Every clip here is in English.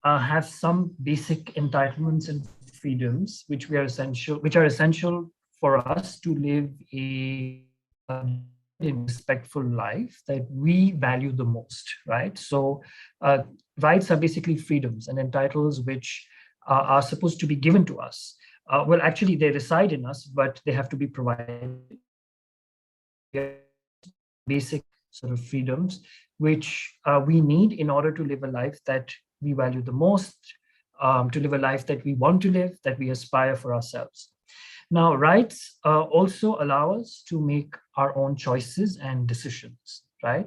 have some basic entitlements and freedoms which are essential for us to live a respectful life that we value the most, right? So rights are basically freedoms and entitlements which are supposed to be given to us. Well, actually, they reside in us, but they have to be provided. Basic sort of freedoms which we need in order to live a life that we value the most, to live a life that we want to live, that we aspire for ourselves. Now, rights also allow us to make our own choices and decisions, right?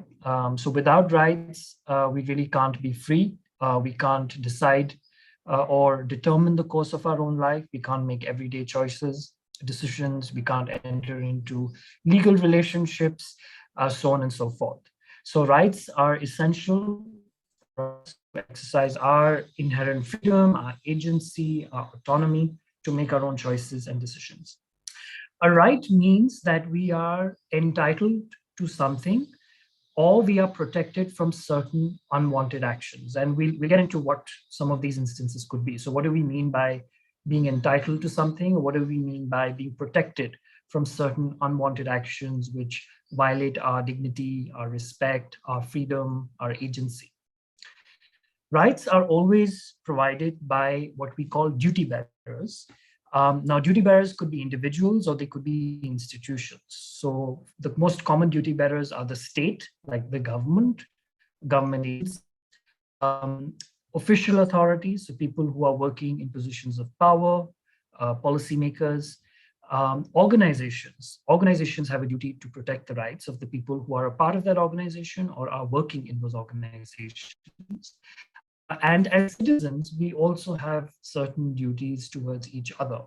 So without rights, we really can't be free. We can't decide or determine the course of our own life. We can't make everyday choices, decisions. We can't enter into legal relationships, so on and so forth. So rights are essential for us to exercise our inherent freedom, our agency, our autonomy, to make our own choices and decisions. A right means that we are entitled to something, or we are protected from certain unwanted actions. And we'll get into what some of these instances could be. So what do we mean by being entitled to something? Or what do we mean by being protected from certain unwanted actions which violate our dignity, our respect, our freedom, our agency? Rights are always provided by what we call duty bearers. Now, duty bearers could be individuals or they could be institutions. So the most common duty bearers are the state, like the government aids, official authorities, so people who are working in positions of power, policymakers, organizations. Organizations have a duty to protect the rights of the people who are a part of that organization or are working in those organizations. And as citizens, we also have certain duties towards each other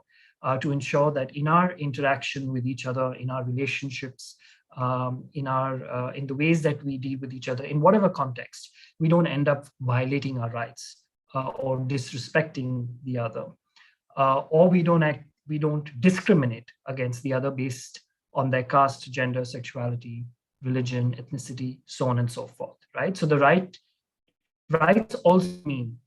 to ensure that in our interaction with each other, in our relationships, in the ways that we deal with each other, in whatever context, we don't end up violating our rights or disrespecting the other, or we don't discriminate against the other based on their caste, gender, sexuality, religion, ethnicity, so on and so forth, right? So the rights also mean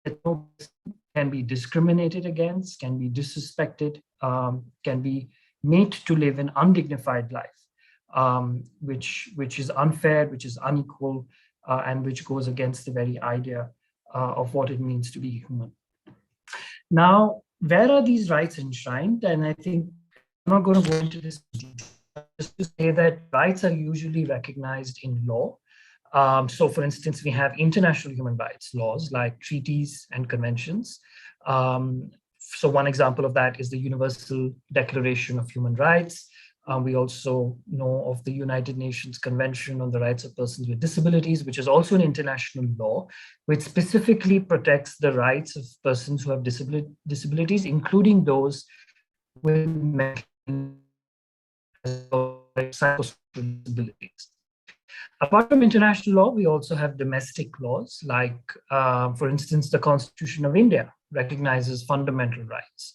that no person can be discriminated against, can be disrespected, can be made to live an undignified life, which is unfair, which is unequal, and which goes against the very idea of what it means to be human. Now, where are these rights enshrined? And I think I'm not going to go into this just to say that rights are usually recognized in law. So, for instance, we have international human rights laws like treaties and conventions. So one example of that is the Universal Declaration of Human Rights. We also know of the United Nations Convention on the Rights of Persons with Disabilities, which is also an international law, which specifically protects the rights of persons who have disabilities, including those with mental psychosocial disabilities. Apart from international law, we also have domestic laws, like, for instance, the Constitution of India recognizes fundamental rights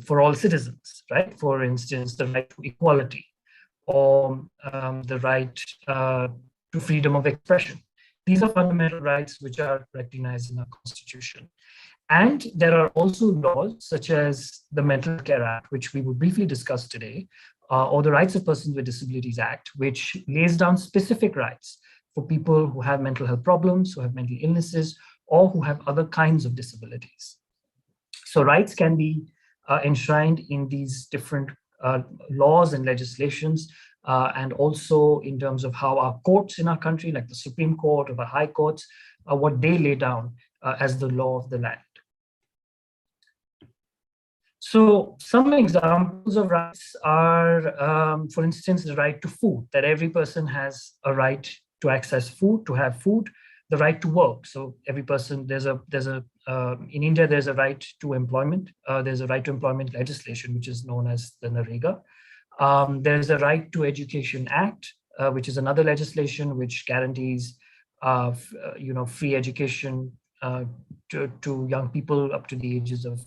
for all citizens, right? For instance, the right to equality or the right to freedom of expression. These are fundamental rights which are recognized in our Constitution. And there are also laws such as the Mental Care Act, which we will briefly discuss today, or the Rights of Persons with Disabilities Act, which lays down specific rights for people who have mental health problems, who have mental illnesses, or who have other kinds of disabilities. So rights can be enshrined in these different laws and legislations, and also in terms of how our courts in our country, like the Supreme Court or the High Courts, what they lay down as the law of the land. So some examples of rights are, for instance, the right to food, that every person has a right to access food, to have food, the right to work. So every person, in India, there's a right to employment. There's a right to employment legislation, which is known as the NREGA. There's a Right to Education Act, which is another legislation which guarantees, free education to young people up to the ages of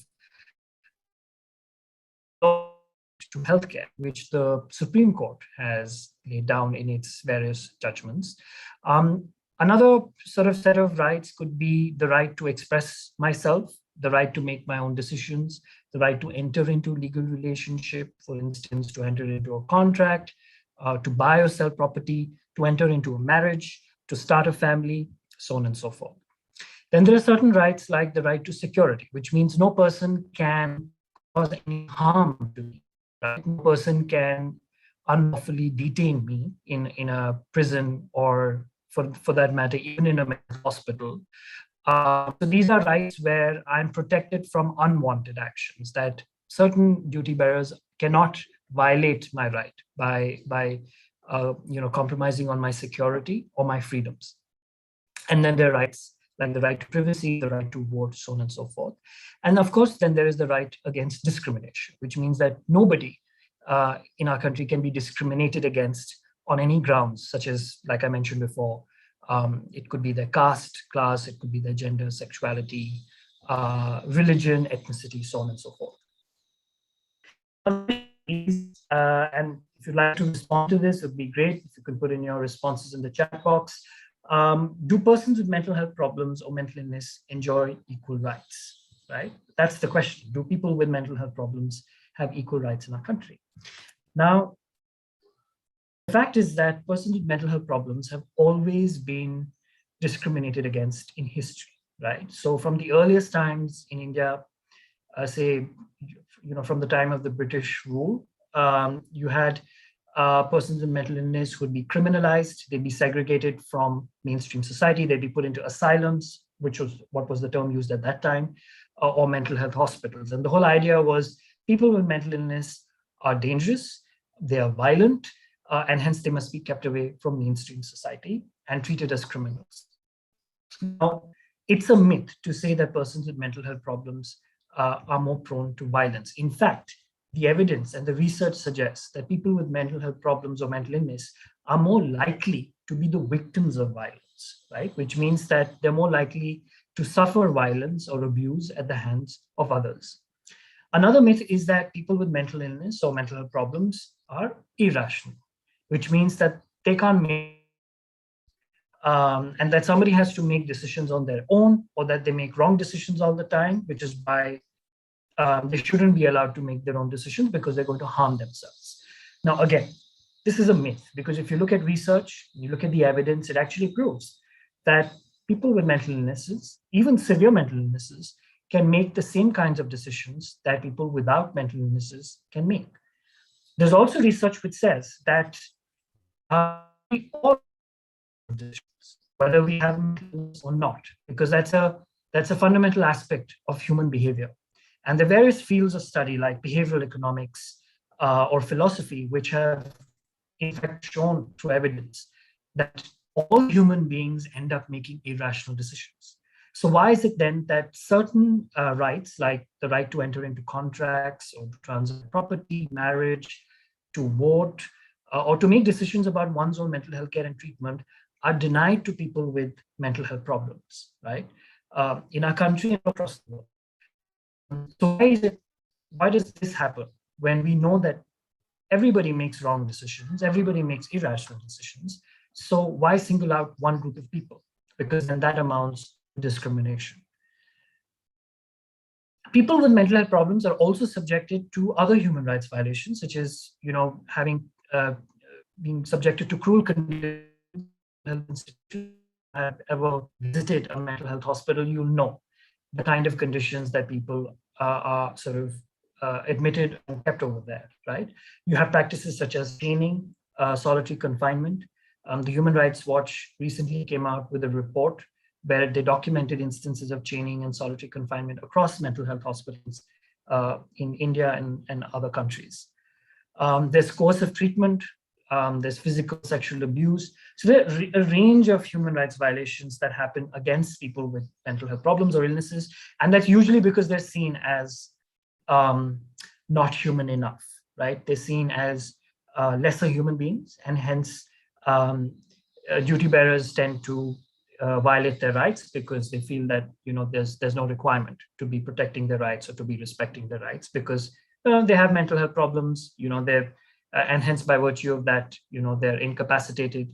to healthcare, which the Supreme Court has laid down in its various judgments. Another sort of set of rights could be the right to express myself, the right to make my own decisions, the right to enter into legal relationship, for instance, to enter into a contract, to buy or sell property, to enter into a marriage, to start a family, so on and so forth. Then there are certain rights like the right to security, which means no person can cause any harm to me. Right? No person can unlawfully detain me in a prison or for that matter, even in a mental hospital. So these are rights where I'm protected from unwanted actions, that certain duty bearers cannot violate my right by compromising on my security or my freedoms. And then there are rights like the right to privacy, the right to vote, so on and so forth. And of course, then there is the right against discrimination, which means that nobody in our country can be discriminated against on any grounds, such as, like I mentioned before, it could be their caste, class, it could be their gender, sexuality, religion, ethnicity, so on and so forth. And if you'd like to respond to this, it would be great if you could put in your responses in the chat box. Do persons with mental health problems or mental illness enjoy equal rights, right? That's the question. Do people with mental health problems have equal rights in our country? Now, the fact is that persons with mental health problems have always been discriminated against in history, right? So from the earliest times in India, from the time of the British rule, you had persons with mental illness who would be criminalized, they'd be segregated from mainstream society, they'd be put into asylums, which was what was the term used at that time, or mental health hospitals. And the whole idea was people with mental illness are dangerous, they are violent, and hence they must be kept away from mainstream society and treated as criminals. Now, it's a myth to say that persons with mental health problems are more prone to violence. In fact, the evidence and the research suggests that people with mental health problems or mental illness are more likely to be the victims of violence, right? Which means that they're more likely to suffer violence or abuse at the hands of others. Another myth is that people with mental illness or mental health problems are irrational, which means that they can't make and that somebody has to make decisions on their own, or that they make wrong decisions all the time, which is why they shouldn't be allowed to make their own decisions because they're going to harm themselves. Now, again, this is a myth, because if you look at research, you look at the evidence, it actually proves that people with mental illnesses, even severe mental illnesses, can make the same kinds of decisions that people without mental illnesses can make. There's also research which says that all decisions, whether we have mental illness or not, because that's a fundamental aspect of human behavior. And the various fields of study like behavioral economics or philosophy, which have in fact shown through evidence that all human beings end up making irrational decisions. So why is it then that certain rights, like the right to enter into contracts or to transact property, marriage, to vote, or to make decisions about one's own mental health care and treatment, are denied to people with mental health problems, right? In our country and across the world. So why does this happen when we know that everybody makes wrong decisions, everybody makes irrational decisions? So why single out one group of people? Because then that amounts to discrimination. People with mental health problems are also subjected to other human rights violations, such as, being subjected to cruel conditions. Have ever visited a mental health hospital, you'll know the kind of conditions that people are sort of admitted and kept over there, right? You have practices such as caning, solitary confinement. The Human Rights Watch recently came out with a report where they documented instances of chaining and solitary confinement across mental health hospitals in India and other countries. There's coercive treatment, there's physical sexual abuse. So there are a range of human rights violations that happen against people with mental health problems or illnesses. And that's usually because they're seen as not human enough, right? They're seen as lesser human beings, and hence duty bearers tend to violate their rights because they feel that there's no requirement to be protecting their rights or to be respecting their rights because they have mental health problems, they're and hence by virtue of that, they're incapacitated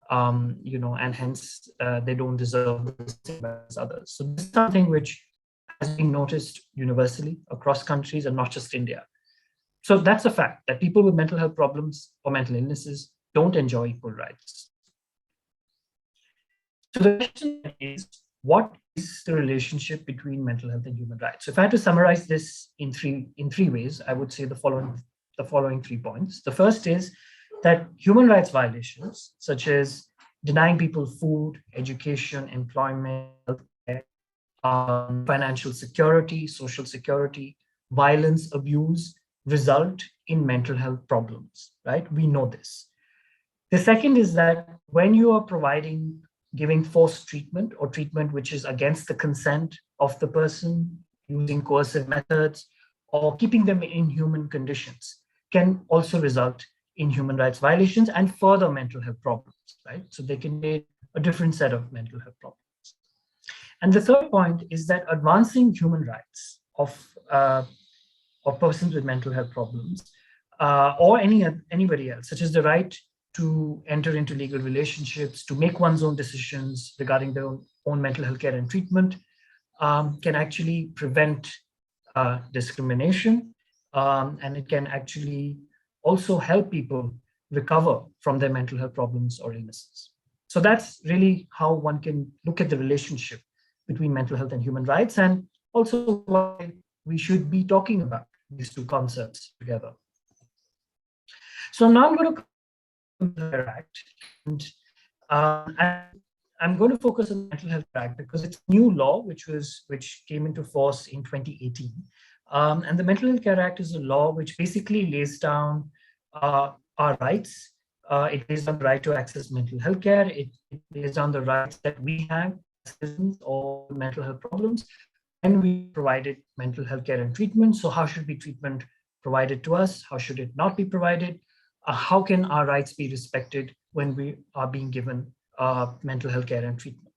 and hence they don't deserve the same rights as others. So this is something which has been noticed universally across countries and not just India. So that's a fact that people with mental health problems or mental illnesses don't enjoy equal rights. So the question is, what is the relationship between mental health and human rights? So if I had to summarize this in three ways, I would say the following 3 points. The first is that human rights violations, such as denying people food, education, employment, healthcare, financial security, social security, violence, abuse, result in mental health problems, right? We know this. The second is that when you are giving forced treatment or treatment which is against the consent of the person, using coercive methods, or keeping them in inhuman conditions, can also result in human rights violations and further mental health problems, right? So they can be a different set of mental health problems. And the third point is that advancing human rights of persons with mental health problems or anybody else, such as the right to enter into legal relationships, to make one's own decisions regarding their own mental health care and treatment, can actually prevent discrimination, and it can actually also help people recover from their mental health problems or illnesses. So that's really how one can look at the relationship between mental health and human rights, and also why we should be talking about these two concepts together. So now I'm going to Act, and I'm going to focus on the Mental Health Act because it's a new law which came into force in 2018. And the Mental Health Care Act is a law which basically lays down our rights. It lays down the right to access mental health care. It lays down the rights that we have as citizens or mental health problems when we provided mental health care and treatment. So how should be treatment provided to us? How should it not be provided? How can our rights be respected when we are being given mental health care and treatment?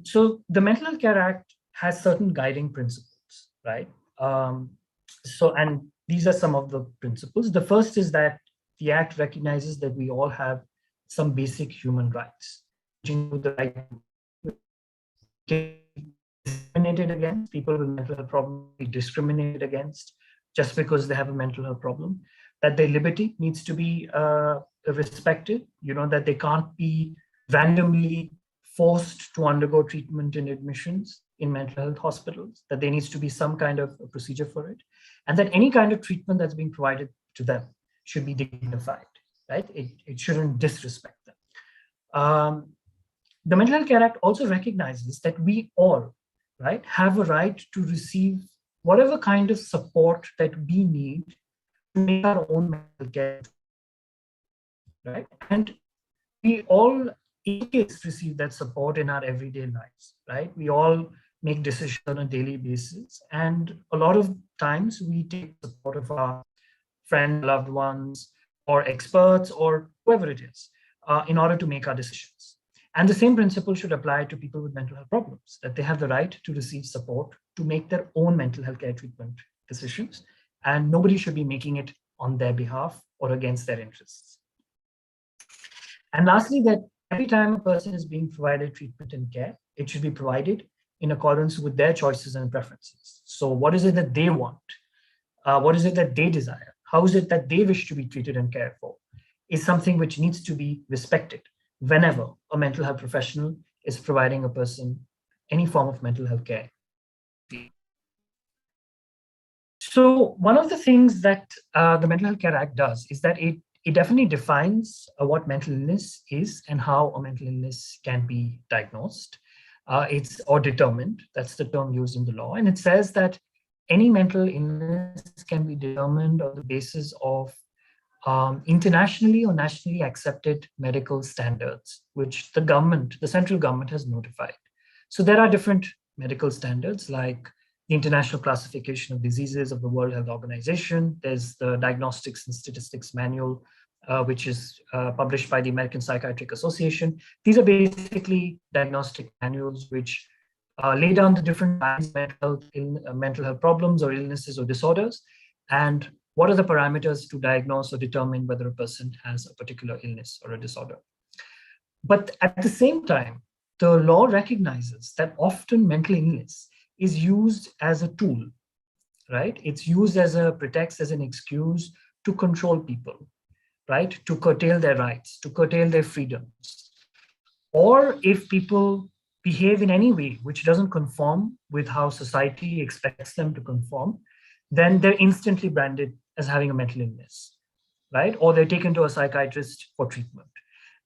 So the Mental Health Care Act has certain guiding principles, right? And these are some of the principles. The first is that the Act recognizes that we all have some basic human rights, which include the right to be discriminated against. People with mental health problems be discriminated against just because they have a mental health problem. That their liberty needs to be respected, that they can't be randomly forced to undergo treatment and admissions in mental health hospitals, that there needs to be some kind of a procedure for it, and that any kind of treatment that's being provided to them should be dignified, right? It shouldn't disrespect them. The Mental Health Care Act also recognizes that we all, right, have a right to receive whatever kind of support that we need to make our own mental care, right? And we all, in case, receive that support in our everyday lives, right? We all make decisions on a daily basis, and a lot of times we take support of our friends, loved ones, or experts, or whoever it is, in order to make our decisions. And the same principle should apply to people with mental health problems, that they have the right to receive support to make their own mental health care treatment decisions, and nobody should be making it on their behalf or against their interests. And lastly, that every time a person is being provided treatment and care, it should be provided in accordance with their choices and preferences. So what is it that they want? What is it that they desire? How is it that they wish to be treated and cared for? Is something which needs to be respected whenever a mental health professional is providing a person any form of mental health care. So one of the things that the Mental Health Care Act does is that it definitely defines what mental illness is and how a mental illness can be diagnosed. Or determined. That's the term used in the law. And it says that any mental illness can be determined on the basis of internationally or nationally accepted medical standards, which the central government has notified. So there are different medical standards like the International Classification of Diseases of the World Health Organization. There's the Diagnostics and Statistics Manual, which is published by the American Psychiatric Association. These are basically diagnostic manuals which lay down the different kinds of mental health problems or illnesses or disorders, and what are the parameters to diagnose or determine whether a person has a particular illness or a disorder. But at the same time, the law recognizes that often mental illness is used as a tool, right? It's used as a pretext, as an excuse to control people, right? To curtail their rights, to curtail their freedoms. Or if people behave in any way which doesn't conform with how society expects them to conform, then they're instantly branded as having a mental illness, right? Or they're taken to a psychiatrist for treatment.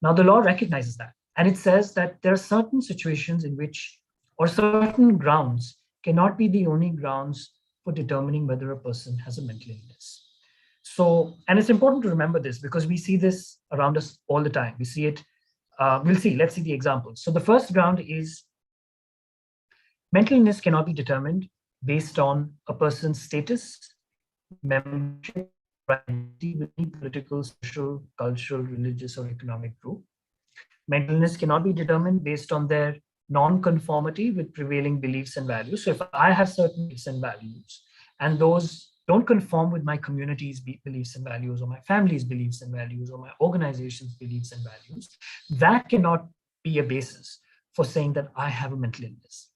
Now, the law recognizes that. And it says that there are certain situations in which, or certain grounds, cannot be the only grounds for determining whether a person has a mental illness. So, and it's important to remember this because we see this around us all the time. We see it, let's see the examples. So the first ground is mental illness cannot be determined based on a person's status, membership, or identity with any political, social, cultural, religious, or economic group. Mental illness cannot be determined based on their non-conformity with prevailing beliefs and values. So if I have certain beliefs and values, and those don't conform with my community's beliefs and values, or my family's beliefs and values, or my organization's beliefs and values, that cannot be a basis for saying that I have a mental illness.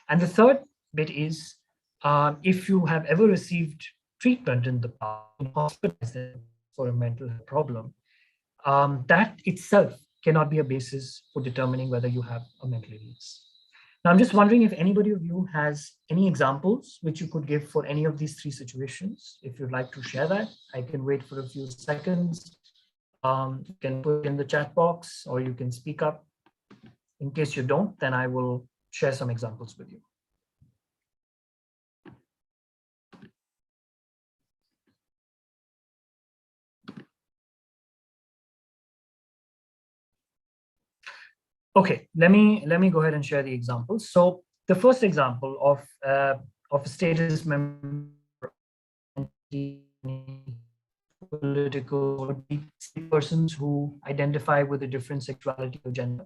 And the third bit is if you have ever received treatment in the past, hospitalized for a mental health problem, that itself cannot be a basis for determining whether you have a mental illness. Now, I'm just wondering if anybody of you has any examples which you could give for any of these three situations. If you'd like to share that, I can wait for a few seconds. You can put it in the chat box or you can speak up. In case you don't, then I will share some examples with you. Okay, let me go ahead and share the examples. So the first example of a status member, political persons who identify with a different sexuality or gender,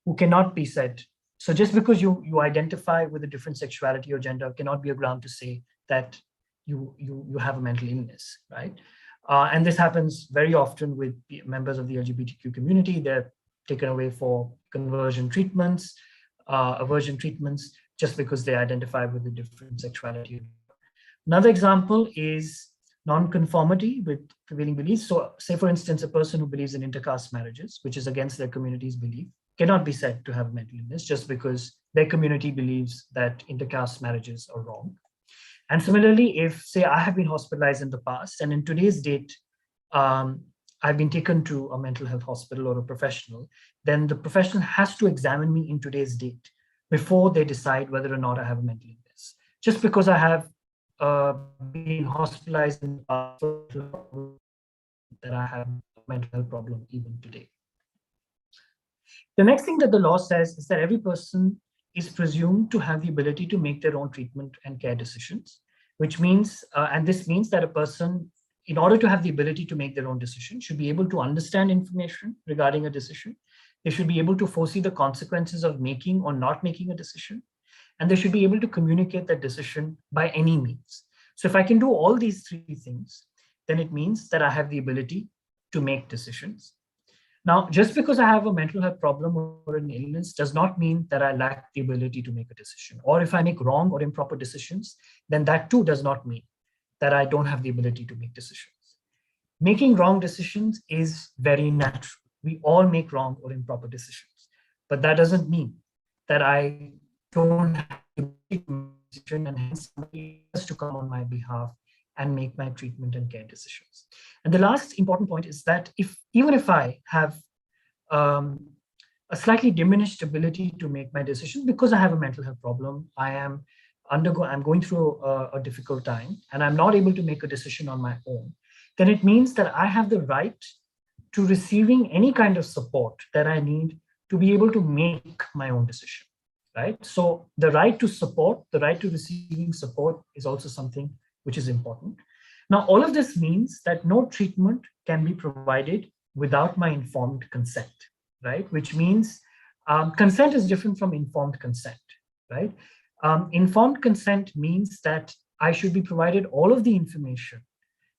who cannot be said. So just because you identify with a different sexuality or gender cannot be a ground to say that you have a mental illness, right? And this happens very often with members of the LGBTQ community. They're taken away for conversion treatments, aversion treatments, just because they identify with a different sexuality. Another example is non-conformity with prevailing beliefs. So say, for instance, a person who believes in intercaste marriages, which is against their community's belief, cannot be said to have a mental illness just because their community believes that intercaste marriages are wrong. And similarly, if, say, I have been hospitalized in the past, and in today's date, I've been taken to a mental health hospital or a professional, then the professional has to examine me in today's date before they decide whether or not I have a mental illness. Just because I have been hospitalized in the past, that I have a mental health problem even today. The next thing that the law says is that every person is presumed to have the ability to make their own treatment and care decisions, which means, and this means that a person, in order to have the ability to make their own decision, should be able to understand information regarding a decision. They should be able to foresee the consequences of making or not making a decision. And they should be able to communicate that decision by any means. So if I can do all these three things, then it means that I have the ability to make decisions. Now, just because I have a mental health problem or an illness does not mean that I lack the ability to make a decision. Or if I make wrong or improper decisions, then that too does not mean that I don't have the ability to make decisions. Making wrong decisions is very natural. We all make wrong or improper decisions, but that doesn't mean that I don't have the ability to make a decision and hence somebody has to come on my behalf and make my treatment and care decisions. And the last important point is that even if I have a slightly diminished ability to make my decisions because I have a mental health problem, I'm going through a difficult time and I'm not able to make a decision on my own, then it means that I have the right to receiving any kind of support that I need to be able to make my own decision, right? So the right to support, the right to receiving support is also something which is important. Now, all of this means that no treatment can be provided without my informed consent, right? Which means consent is different from informed consent, right? Informed consent means that I should be provided all of the information,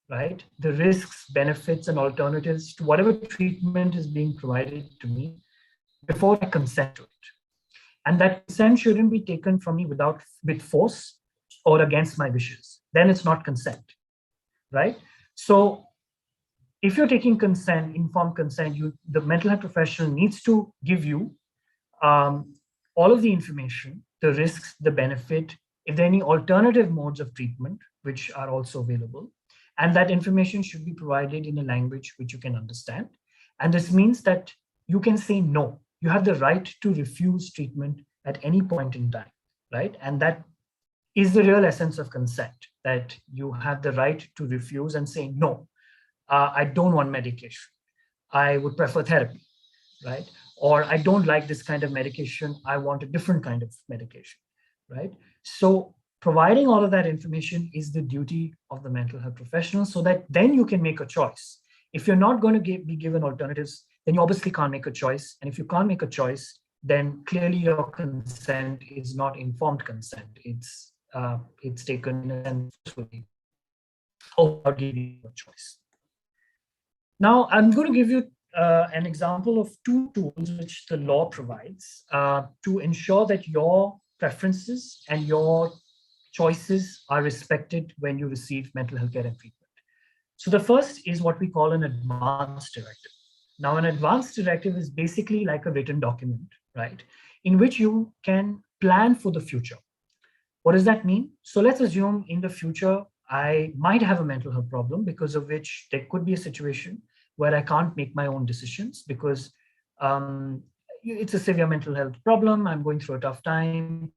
right? The risks, benefits, and alternatives to whatever treatment is being provided to me before I consent to it. And that consent shouldn't be taken from me with force or against my wishes. Then it's not consent, right? So if you're taking consent, informed consent, the mental health professional needs to give you all of the information, the risks, the benefit, if there are any alternative modes of treatment, which are also available. And that information should be provided in a language which you can understand. And this means that you can say no. You have the right to refuse treatment at any point in time, right? And that is the real essence of consent, that you have the right to refuse and say, no, I don't want medication. I would prefer therapy, right? Or I don't like this kind of medication. I want a different kind of medication, right? So providing all of that information is the duty of the mental health professional, so that then you can make a choice. If you're not going to be given alternatives, then you obviously can't make a choice. And if you can't make a choice, then clearly your consent is not informed consent. It's taken forcefully without giving you a choice. Now, I'm going to give you an example of two tools which the law provides to ensure that your preferences and your choices are respected when you receive mental health care and treatment. So the first is what we call an advanced directive. Now, an advanced directive is basically like a written document, right, in which you can plan for the future. What does that mean? So let's assume in the future, I might have a mental health problem, because of which there could be a situation where I can't make my own decisions because it's a severe mental health problem. I'm going through a tough time.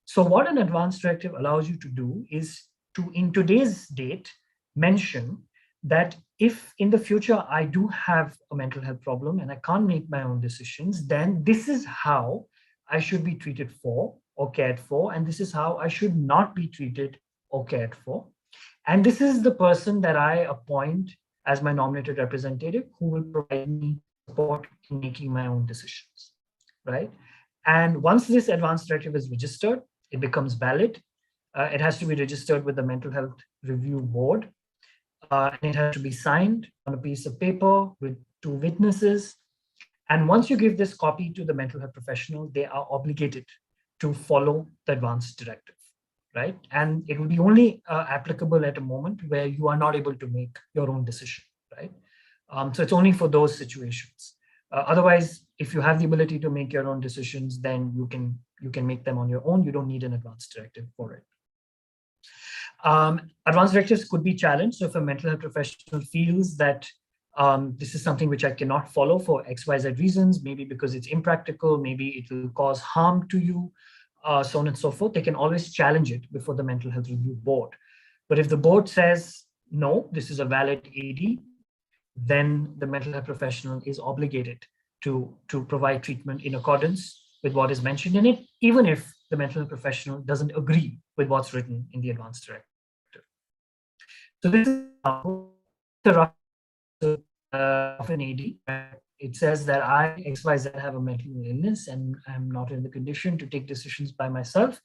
So what an advanced directive allows you to do is to, in today's date, mention that if in the future I do have a mental health problem and I can't make my own decisions, then this is how I should be treated for or cared for, and this is how I should not be treated or cared for. And this is the person that I appoint as my nominated representative who will provide me support in making my own decisions, right? And once this advanced directive is registered, it becomes valid. It has to be registered with the Mental Health Review Board. And it has to be signed on a piece of paper with 2 witnesses. And once you give this copy to the mental health professional, they are obligated to follow the advanced directive, right? And it will be only applicable at a moment where you are not able to make your own decision, right? So it's only for those situations. Otherwise, if you have the ability to make your own decisions, then you can make them on your own. You don't need an advanced directive for it. Advanced directives could be challenged. So if a mental health professional feels that this is something which I cannot follow for XYZ reasons, maybe because it's impractical, maybe it will cause harm to you, so on and so forth, they can always challenge it before the Mental Health Review Board. But if the board says, no, this is a valid AD, then the mental health professional is obligated to provide treatment in accordance with what is mentioned in it, even if the mental health professional doesn't agree with what's written in the advanced directive. So this is the of an AD. It says that I, XYZ, have a mental illness and I'm not in the condition to take decisions by myself.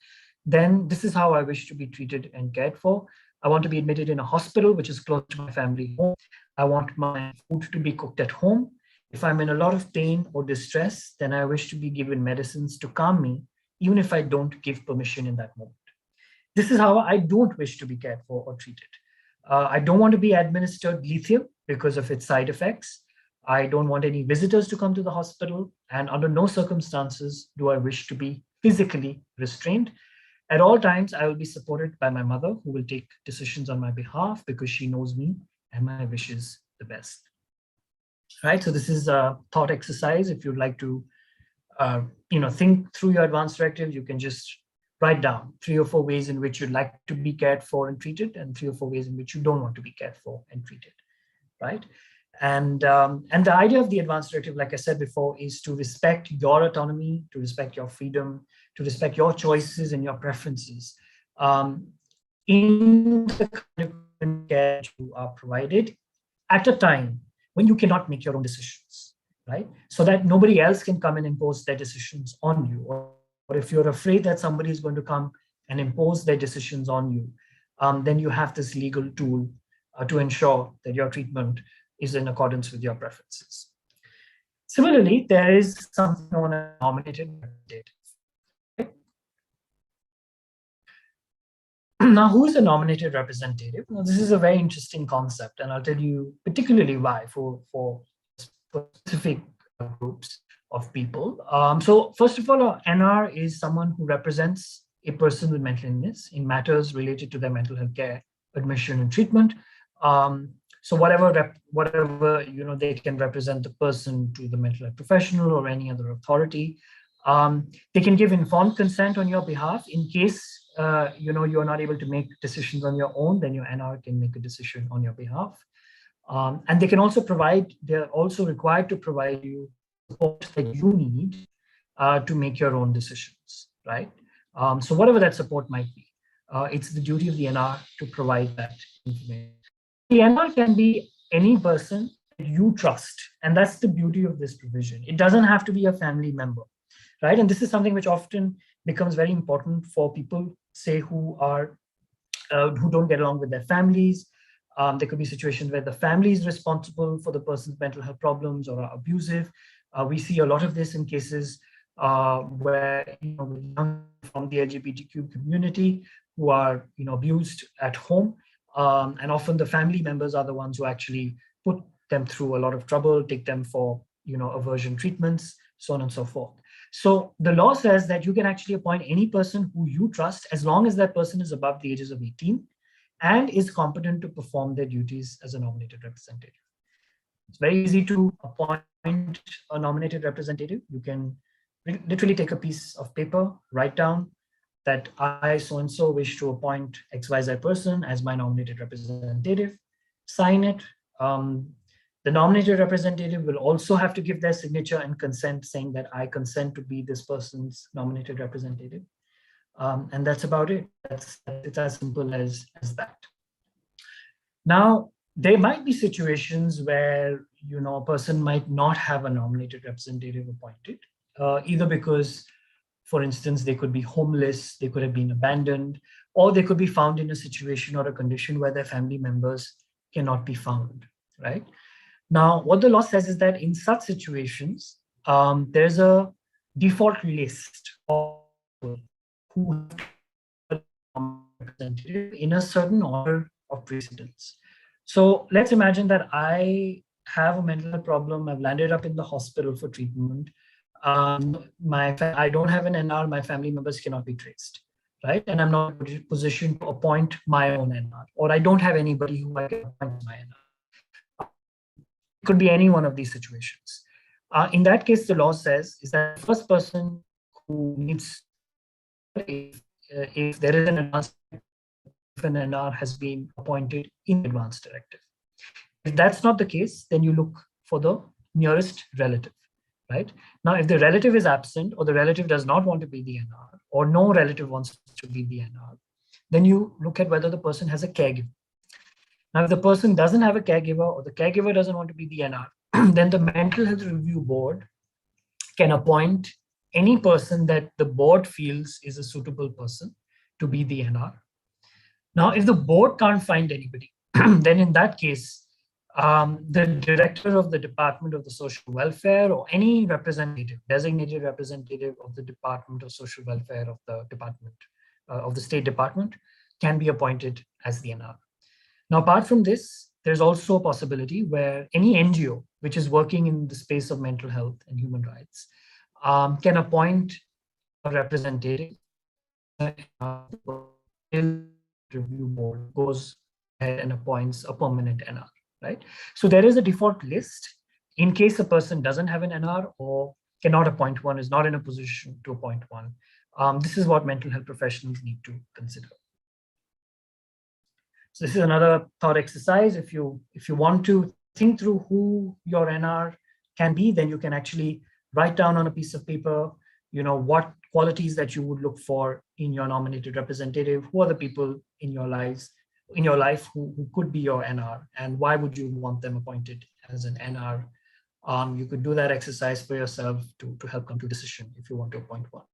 Then this is how I wish to be treated and cared for. I want to be admitted in a hospital which is close to my family home. I want my food to be cooked at home. If I'm in a lot of pain or distress, then I wish to be given medicines to calm me, even if I don't give permission in that moment. This is how I don't wish to be cared for or treated. I don't want to be administered lithium because of its side effects. I don't want any visitors to come to the hospital, and under no circumstances do I wish to be physically restrained. At all times, I will be supported by my mother, who will take decisions on my behalf because she knows me and my wishes the best. Right, so this is a thought exercise. If you'd like to think through your advanced directive, you can just write down 3 or 4 ways in which you'd like to be cared for and treated, and 3 or 4 ways in which you don't want to be cared for and treated, right? And the idea of the advanced directive, like I said before, is to respect your autonomy, to respect your freedom, to respect your choices and your preferences in the kind of care you are provided at a time when you cannot make your own decisions, right? So that nobody else can come and impose their decisions on you. Or if you're afraid that somebody is going to come and impose their decisions on you, then you have this legal tool to ensure that your treatment is in accordance with your preferences. Similarly, there is something known as nominated representative. Now, who is a nominated representative? Now, this is a very interesting concept, and I'll tell you particularly why for specific groups of people. So first of all, NR is someone who represents a person with mental illness in matters related to their mental health care, admission, and treatment. So whatever they can represent the person to the mental health professional or any other authority. They can give informed consent on your behalf in case you're not able to make decisions on your own. Then your NR can make a decision on your behalf. And they can also they're also required to provide you support that you need to make your own decisions, right? So whatever that support might be, it's the duty of the NR to provide that information. The NR can be any person that you trust, and that's the beauty of this provision. It doesn't have to be a family member, right? And this is something which often becomes very important for people, say, who don't get along with their families. There could be situations where the family is responsible for the person's mental health problems or are abusive. We see a lot of this in cases where young from the LGBTQ community who are abused at home, and often the family members are the ones who actually put them through a lot of trouble, take them for aversion treatments, so on and so forth. So the law says that you can actually appoint any person who you trust as long as that person is above the ages of 18 and is competent to perform their duties as a nominated representative. It's very easy to appoint a nominated representative. You can literally take a piece of paper, write down that I, so-and-so, wish to appoint XYZ person as my nominated representative, sign it. The nominated representative will also have to give their signature and consent saying that I consent to be this person's nominated representative. And that's about it. It's as simple as that. Now, there might be situations where a person might not have a nominated representative appointed, either because, for instance, they could be homeless, they could have been abandoned, or they could be found in a situation or a condition where their family members cannot be found, right? Now, what the law says is that in such situations, there's a default list of people who have a representative in a certain order of precedence. So let's imagine that I have a mental health problem. I've landed up in the hospital for treatment. I don't have an NR. My family members cannot be traced, right? And I'm not in a position to appoint my own NR, or I don't have anybody who I can appoint my NR. It could be any one of these situations. In that case, the law says is that the first person who needs, if there is an advanced, if an NR has been appointed in Advanced Directive. If that's not the case, then you look for the nearest relative, right? Now, if the relative is absent or the relative does not want to be the NR or no relative wants to be the NR, then you look at whether the person has a caregiver. Now, if the person doesn't have a caregiver or the caregiver doesn't want to be the NR, then the Mental Health Review Board can appoint any person that the board feels is a suitable person to be the NR. Now, if the board can't find anybody, then in that case, the director of the Department of the Social Welfare or any representative, designated representative of the Department of Social Welfare of the Department, of the State Department, can be appointed as the NR. Now, apart from this, there's also a possibility where any NGO, which is working in the space of mental health and human rights, can appoint a representative. Review board goes ahead and appoints a permanent NR, right? So there is a default list in case a person doesn't have an NR or cannot appoint one, is not in a position to appoint one. This is what mental health professionals need to consider. So this is another thought exercise. If you want to think through who your NR can be, then you can actually write down on a piece of paper, what qualities that you would look for in your nominated representative. Who are the people in your life who could be your NR, and why would you want them appointed as an NR? You could do that exercise for yourself to help come to a decision if you want to appoint one.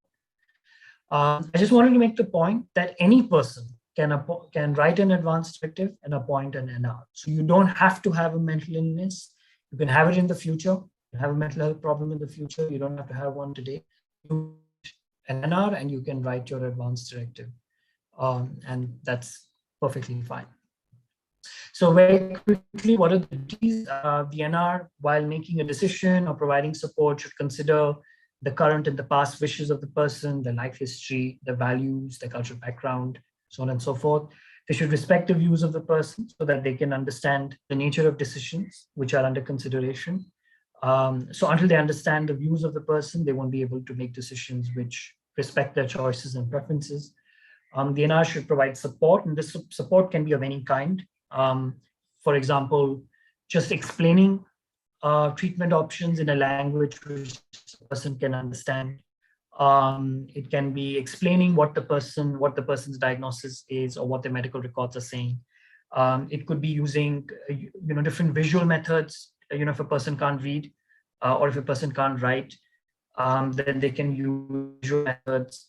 I just wanted to make the point that any person can write an advanced directive and appoint an NR. So you don't have to have a mental illness. You can have it in the future. You have a mental health problem in the future. You don't have to have one today. You an NR and you can write your advanced directive. And that's perfectly fine. So very quickly, what are the duties? The NR, while making a decision or providing support, should consider the current and the past wishes of the person, their life history, their values, their cultural background, so on and so forth. They should respect the views of the person so that they can understand the nature of decisions which are under consideration. So until they understand the views of the person, they won't be able to make decisions which respect their choices and preferences. The NR should provide support, and this support can be of any kind. For example, just explaining treatment options in a language which the person can understand. It can be explaining what the person's diagnosis is or what their medical records are saying. It could be using different visual methods. If a person can't read or if a person can't write, then they can use visual methods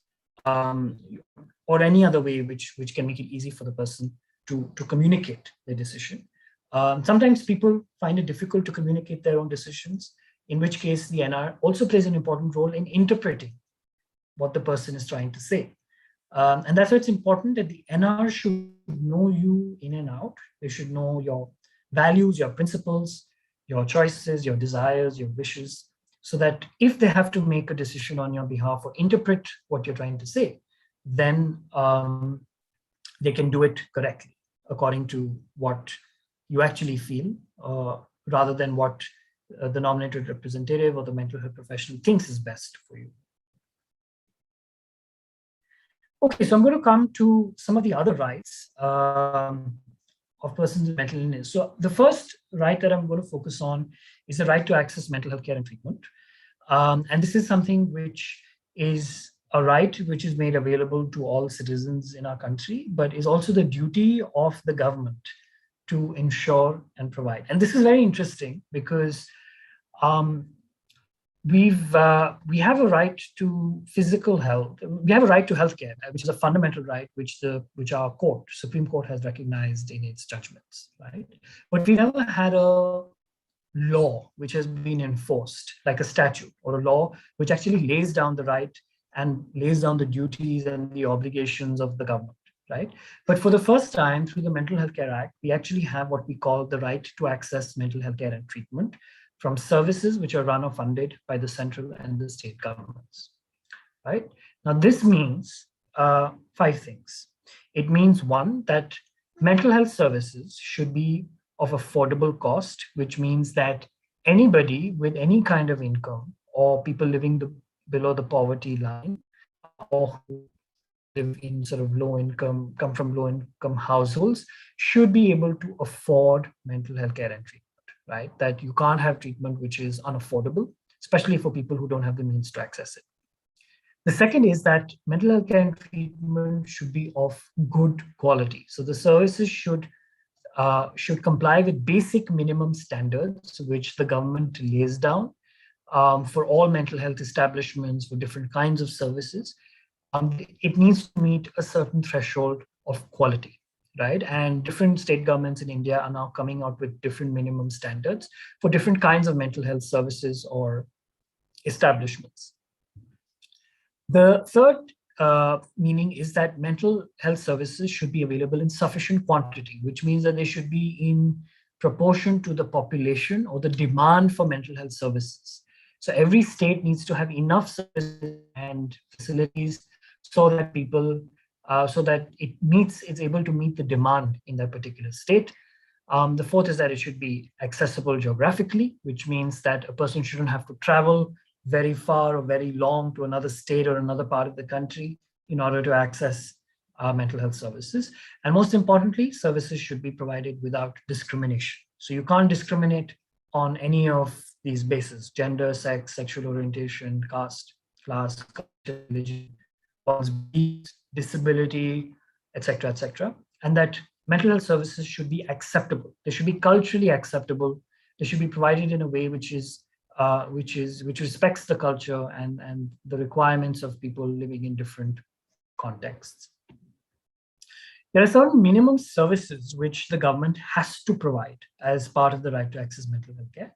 or any other way which can make it easy for the person to communicate their decision. Sometimes people find it difficult to communicate their own decisions, in which case the NR also plays an important role in interpreting what the person is trying to say. And that's why it's important that the NR should know you in and out. They should know your values, your principles, your choices, your desires, your wishes, so that if they have to make a decision on your behalf or interpret what you're trying to say, then they can do it correctly according to what you actually feel, rather than what the nominated representative or the mental health professional thinks is best for you. Okay, so I'm going to come to some of the other rights of persons with mental illness. So the first right that I'm going to focus on is the right to access mental health care and treatment. And this is something which is a right which is made available to all citizens in our country, but is also the duty of the government to ensure and provide. And this is very interesting because we have a right to physical health. We have a right to healthcare, which is a fundamental right which our Supreme Court has recognized in its judgments, right? But we never had a law which has been enforced, like a statute or a law which actually lays down the right and lays down the duties and the obligations of the government, right? But for the first time, through the Mental Health Care Act, we actually have what we call the right to access mental health care and treatment from services which are run or funded by the central and the state governments, right? Now, this means 5 things. It means, one, that mental health services should be of affordable cost, which means that anybody with any kind of income or people living below the poverty line or who live in sort of come from low income households should be able to afford mental health care and treatment, right? That you can't have treatment which is unaffordable, especially for people who don't have the means to access it. The second is that mental health care and treatment should be of good quality. So the services should comply with basic minimum standards which the government lays down for all mental health establishments, for different kinds of services. It needs to meet a certain threshold of quality, right? And different state governments in India are now coming out with different minimum standards for different kinds of mental health services or establishments. The third meaning is that mental health services should be available in sufficient quantity, which means that they should be in proportion to the population or the demand for mental health services. So every state needs to have enough services and facilities so that it's able to meet the demand in that particular state. The fourth is that it should be accessible geographically, which means that a person shouldn't have to travel very far or very long to another state or another part of the country in order to access mental health services. And most importantly, services should be provided without discrimination. So you can't discriminate on any of these bases: gender, sex, sexual orientation, caste, class, religion, disability, etc., etc. And that mental health services should be acceptable. They should be culturally acceptable. They should be provided in a way which respects the culture and the requirements of people living in different contexts. There are certain minimum services which the government has to provide as part of the right to access mental health care,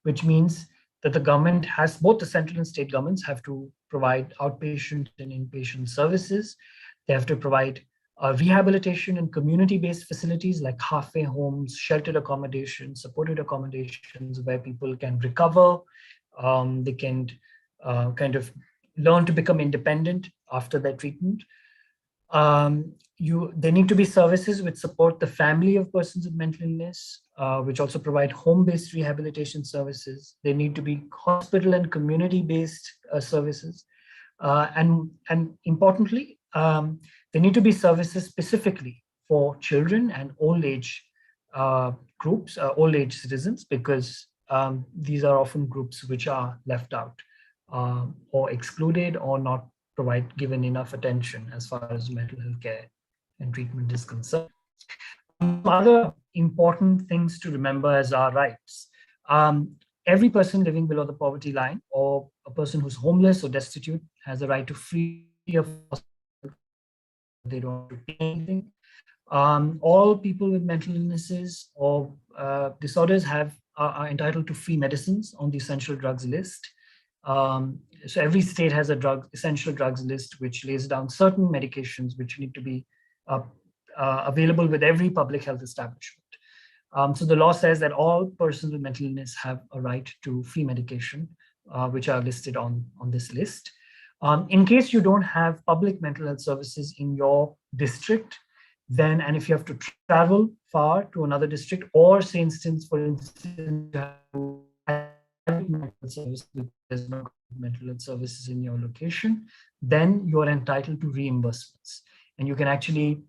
which means that the government has, both the central and state governments have to provide outpatient and inpatient services. They have to provide rehabilitation and community-based facilities like halfway homes, sheltered accommodations, supported accommodations where people can recover. They can kind of learn to become independent after their treatment. There need to be services which support the family of persons with mental illness, which also provide home-based rehabilitation services. There need to be hospital and community-based services. And importantly, there need to be services specifically for children and old age groups, old age citizens, because these are often groups which are left out or excluded or not given enough attention as far as mental health care and treatment is concerned. Other important things to remember as our rights. Every person living below the poverty line or a person who's homeless or destitute has a right to free of cost. They don't have to pay anything. All people with mental illnesses or disorders are entitled to free medicines on the essential drugs list. So every state has a essential drugs list, which lays down certain medications which need to be available with every public health establishment. So the law says that all persons with mental illness have a right to free medication, which are listed on this list. In case you don't have public mental health services in your district, then, and if you have to travel far to another district, or say instance, for instance, there's no mental health services in your location, then you are entitled to reimbursements. And you can actually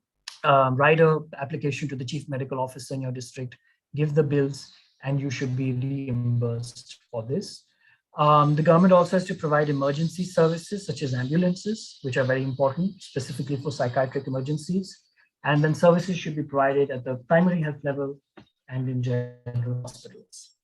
write an application to the chief medical officer in your district, give the bills, and you should be reimbursed for this. The government also has to provide emergency services such as ambulances, which are very important, specifically for psychiatric emergencies. And then services should be provided at the primary health level and in general hospitals.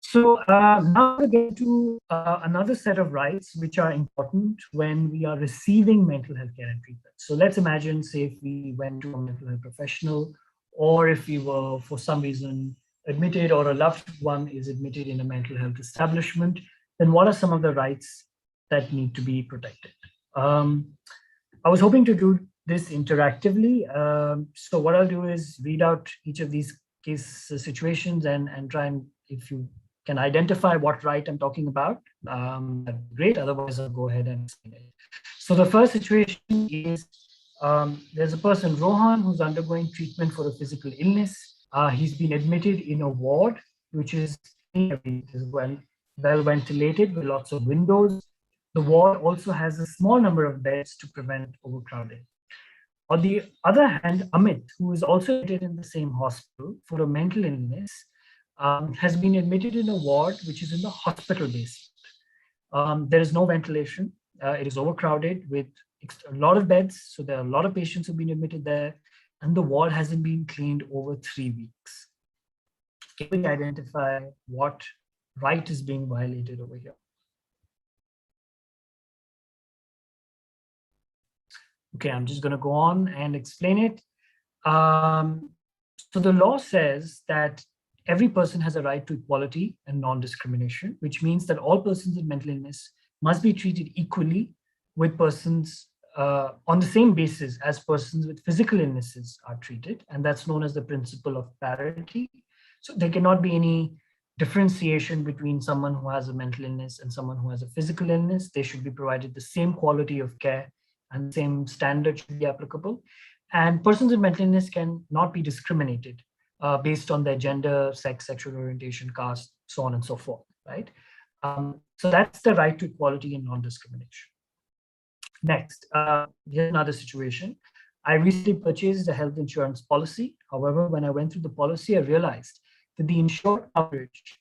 So now we get to another set of rights which are important when we are receiving mental health care and treatment. So let's imagine, say, if we went to a mental health professional, or if we were for some reason admitted, or a loved one is admitted in a mental health establishment, then what are some of the rights that need to be protected? I was hoping to do this interactively. So what I'll do is read out each of these case situations and try and, if you can identify what right I'm talking about, great. Otherwise, I'll go ahead and explain it. So the first situation is there's a person, Rohan, who's undergoing treatment for a physical illness. He's been admitted in a ward, which is well ventilated with lots of windows. The ward also has a small number of beds to prevent overcrowding. On the other hand, Amit, who is also admitted in the same hospital for a mental illness, has been admitted in a ward which is in the hospital basement. There is no ventilation. It is overcrowded with a lot of beds. So there are a lot of patients who've been admitted there, and the ward hasn't been cleaned over 3 weeks. Can we identify what right is being violated over here? Okay, I'm just going to go on and explain it. So the law says that every person has a right to equality and non-discrimination, which means that all persons with mental illness must be treated equally with persons on the same basis as persons with physical illnesses are treated. And that's known as the principle of parity. So there cannot be any differentiation between someone who has a mental illness and someone who has a physical illness. They should be provided the same quality of care and the same standard should be applicable. And persons with mental illness can not be discriminated based on their gender, sex, sexual orientation, caste, so on and so forth, right? So that's the right to equality and non-discrimination. Next, here's another situation. I recently purchased a health insurance policy. However, when I went through the policy, I realized that the insured coverage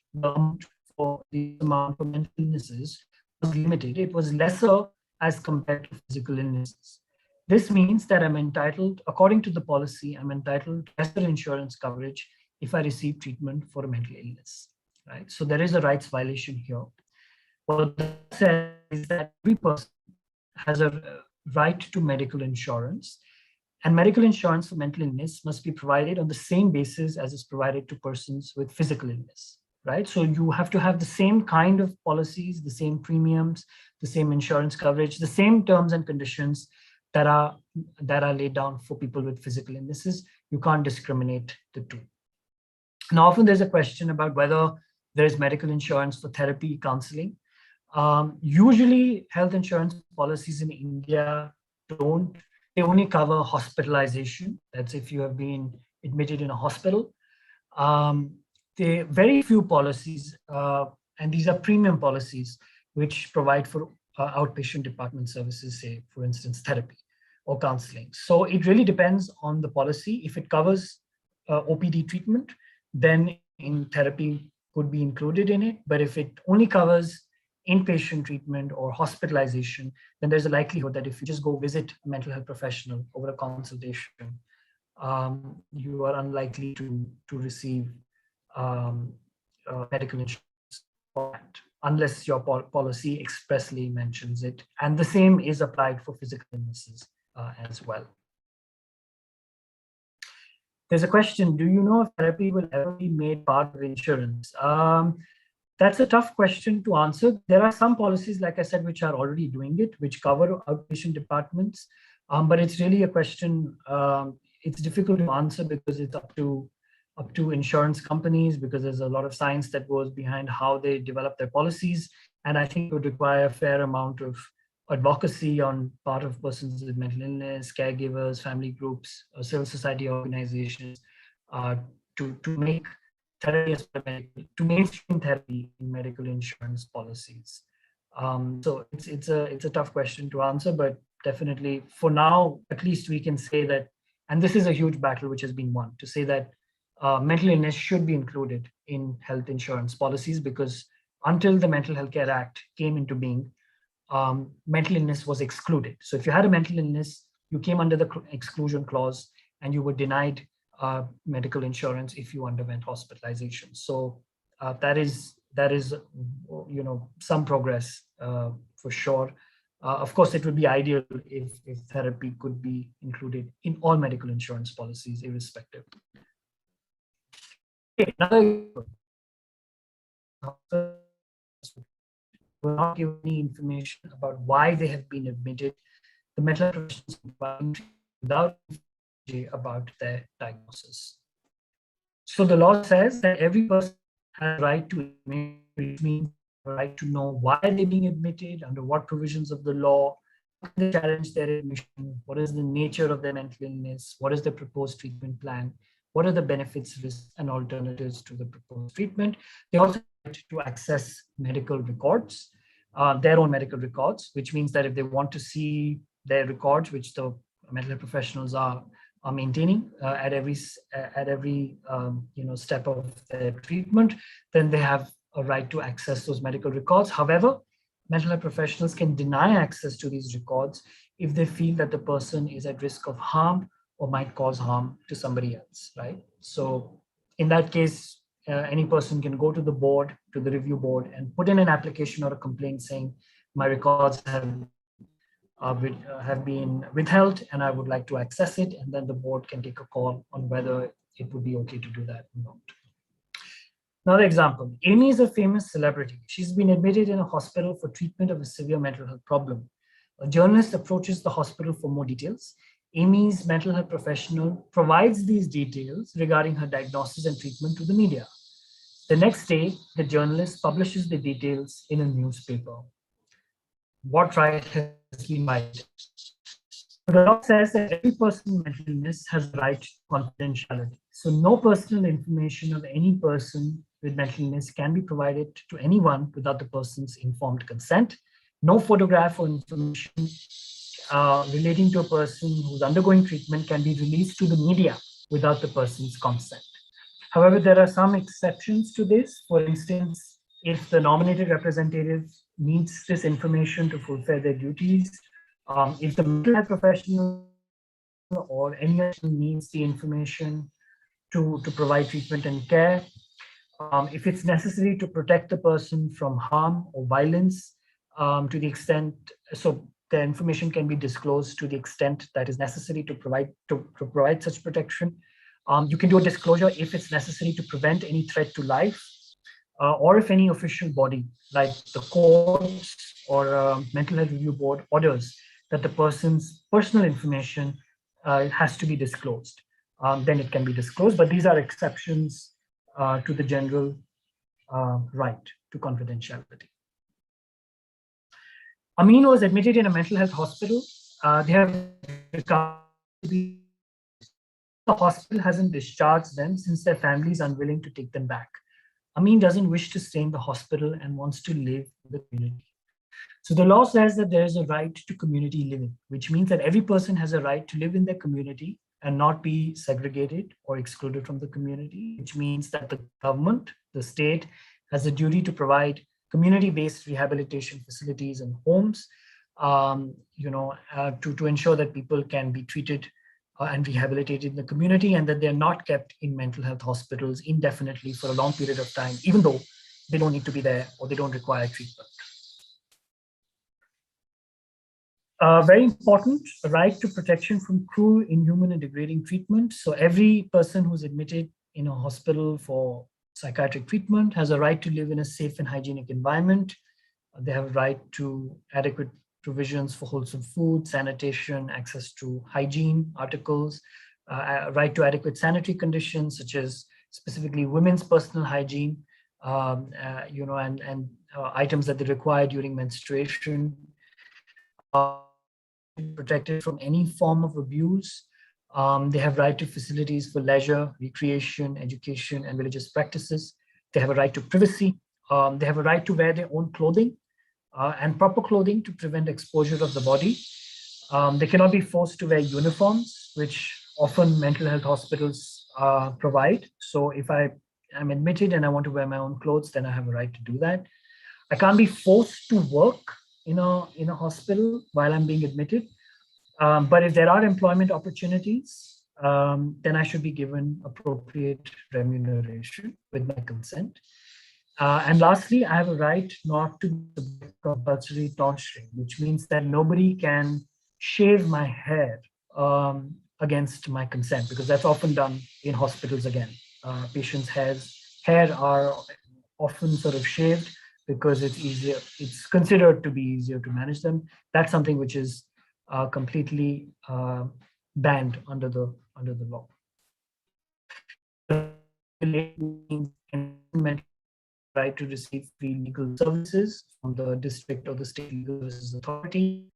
for the amount of mental illnesses was limited. It was lesser as compared to physical illnesses. This means that I'm entitled, according to the policy, I'm entitled to lesser insurance coverage if I receive treatment for a mental illness, right? So there is a rights violation here. What that says is that every person has a right to medical insurance, And medical insurance for mental illness must be provided on the same basis as is provided to persons with physical illness, right? So you have to have the same kind of policies, the same premiums, the same insurance coverage, the same terms and conditions that are laid down for people with physical illnesses. You can't discriminate the two. Now, often there's a question about whether there is medical insurance for therapy, counseling. Usually, health insurance policies in India they only cover hospitalization. That's if you have been admitted in a hospital. There are very few policies, and these are premium policies, which provide for outpatient department services, say, for instance, therapy or counseling. So it really depends on the policy. If it covers OPD treatment, then in therapy could be included in it. But if it only covers inpatient treatment or hospitalization, then there's a likelihood that if you just go visit a mental health professional over a consultation, you are unlikely to receive medical insurance for that, unless your policy expressly mentions it. And the same is applied for physical illnesses as well. There's a question, do you know if therapy will ever be made part of insurance? That's a tough question to answer. There are some policies, like I said, which are already doing it, which cover outpatient departments. But it's really a question, it's difficult to answer because it's up to insurance companies, because there's a lot of science that goes behind how they develop their policies. And I think it would require a fair amount of advocacy on part of persons with mental illness, caregivers, family groups, civil society organizations to make therapy to mainstream therapy in medical insurance policies. So it's a tough question to answer, but definitely for now, at least we can say that, and this is a huge battle which has been won, to say that mental illness should be included in health insurance policies, because until the Mental Health Care Act came into being, mental illness was excluded. So if you had a mental illness, you came under the exclusion clause and you were denied medical insurance if you underwent hospitalization. So that is some progress for sure. Of course, it would be ideal if therapy could be included in all medical insurance policies, irrespective. Okay, will not give any information about why they have been admitted. The mental health professionals without about their diagnosis. So the law says that every person has a right to admit, which means a right to know why they're being admitted, under what provisions of the law, how they challenge their admission, what is the nature of their mental illness, what is the proposed treatment plan, what are the benefits, risks, and alternatives to the proposed treatment. They also have the right to access medical records, their own medical records, which means that if they want to see their records, which the mental health professionals are maintaining at every step of their treatment, then they have a right to access those medical records. However, mental health professionals can deny access to these records if they feel that the person is at risk of harm or might cause harm to somebody else, right? So in that case, any person can go to the board, to the review board, and put in an application or a complaint saying, my records have been withheld and I would like to access it, and then the board can take a call on whether it would be okay to do that or not. Another example, Amy is a famous celebrity. She's been admitted in a hospital for treatment of a severe mental health problem. A journalist approaches the hospital for more details. Amy's mental health professional provides these details regarding her diagnosis and treatment to the media. The next day, the journalist publishes the details in a newspaper. What right has been violated? The law says that every person with mental illness has the right to confidentiality. So no personal information of any person with mental illness can be provided to anyone without the person's informed consent. No photograph or information relating to a person who's undergoing treatment can be released to the media without the person's consent. However, there are some exceptions to this. For instance, if the nominated representative needs this information to fulfill their duties, if the mental health professional or any other needs the information to provide treatment and care, if it's necessary to protect the person from harm or violence, to the extent, so the information can be disclosed to the extent that is necessary to provide such protection. You can do a disclosure if it's necessary to prevent any threat to life, or if any official body like the courts or mental health review board orders that the person's personal information has to be disclosed, then it can be disclosed. But these are exceptions to the general right to confidentiality. Amin was admitted in a mental health hospital. They have the hospital hasn't discharged them since their family is unwilling to take them back. Amin doesn't wish to stay in the hospital and wants to live in the community. So the law says that there is a right to community living, which means that every person has a right to live in their community and not be segregated or excluded from the community, which means that the government, the state, has a duty to provide community-based rehabilitation facilities and homes, to ensure that people can be treated and rehabilitated in the community, and that they're not kept in mental health hospitals indefinitely for a long period of time, even though they don't need to be there or they don't require treatment. Very important, a right to protection from cruel, inhuman, and degrading treatment. So every person who's admitted in a hospital for psychiatric treatment has a right to live in a safe and hygienic environment. They have a right to adequate provisions for wholesome food, sanitation, access to hygiene articles, right to adequate sanitary conditions, such as specifically women's personal hygiene, and items that they require during menstruation. Protected from any form of abuse. They have right to facilities for leisure, recreation, education, and religious practices. They have a right to privacy. They have a right to wear their own clothing and proper clothing to prevent exposure of the body. They cannot be forced to wear uniforms, which often mental health hospitals provide. So if I am admitted and I want to wear my own clothes, then I have a right to do that. I can't be forced to work in a hospital while I'm being admitted. But if there are employment opportunities, then I should be given appropriate remuneration with my consent. And lastly, I have a right not to be compulsory tonsuring, which means that nobody can shave my hair against my consent, because that's often done in hospitals again. Patients' hair are often sort of shaved because it's easier, it's considered to be easier to manage them. That's something which is completely banned under the law. Right to receive free legal services from the district or the state legal services authority.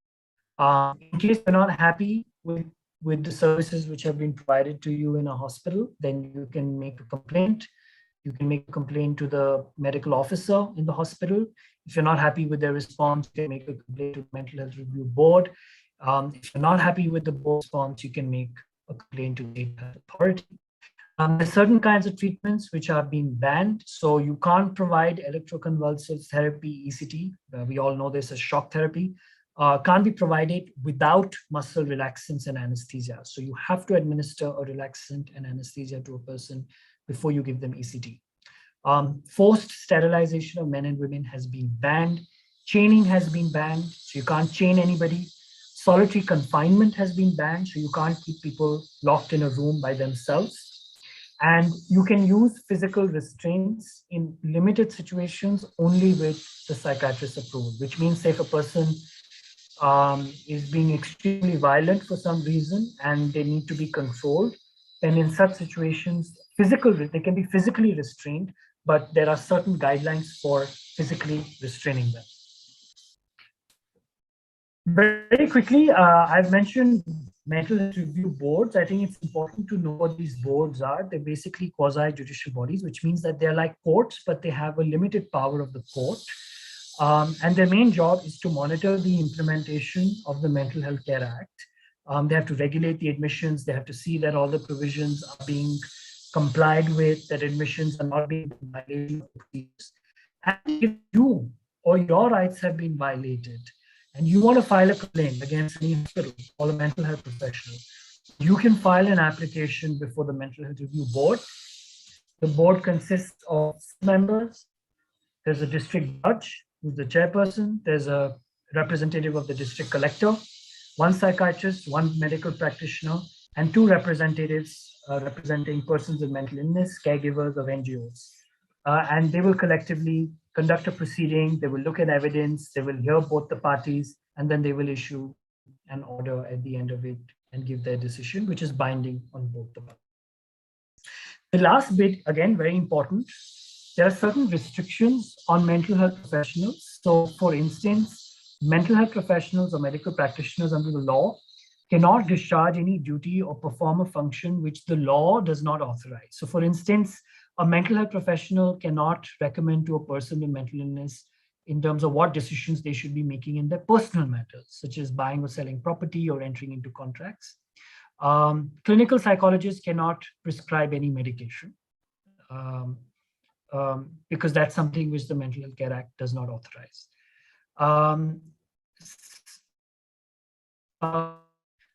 In case you're not happy with the services which have been provided to you in a hospital, then you can make a complaint. You can make a complaint to the medical officer in the hospital. If you're not happy with their response, you can make a complaint to the Mental Health Review Board. If you're not happy with the board response, you can make a complaint to the State Health Authority. There's certain kinds of treatments which are being banned. So you can't provide electroconvulsive therapy, ECT. We all know this as shock therapy. Can't be provided without muscle relaxants and anesthesia. So you have to administer a relaxant and anesthesia to a person before you give them ECT. Forced sterilization of men and women has been banned. Chaining has been banned, so you can't chain anybody. Solitary confinement has been banned, so you can't keep people locked in a room by themselves. And you can use physical restraints in limited situations only with the psychiatrist's approval, which means if a person is being extremely violent for some reason and they need to be controlled, then in such situations, they can be physically restrained, but there are certain guidelines for physically restraining them. Very quickly, I've mentioned mental health review boards. I think it's important to know what these boards are. They're basically quasi-judicial bodies, which means that they're like courts, but they have a limited power of the court. And their main job is to monitor the implementation of the Mental Health Care Act. They have to regulate the admissions. They have to see that all the provisions are being complied with, that admissions are not being violated. And if you or your rights have been violated, and you want to file a complaint against any hospital or a mental health professional, you can file an application before the Mental Health Review Board. The board consists of members. There's a district judge, who's the chairperson. There's a representative of the district collector, one psychiatrist, one medical practitioner, and two representatives representing persons with mental illness, caregivers of NGOs. And they will collectively conduct a proceeding, they will look at evidence, they will hear both the parties, and then they will issue an order at the end of it and give their decision, which is binding on both the parties. The last bit, again, very important. There are certain restrictions on mental health professionals. So, for instance, mental health professionals or medical practitioners under the law cannot discharge any duty or perform a function which the law does not authorize. So, for instance, a mental health professional cannot recommend to a person with mental illness in terms of what decisions they should be making in their personal matters, such as buying or selling property or entering into contracts. Clinical psychologists cannot prescribe any medication because that's something which the Mental Health Care Act does not authorize.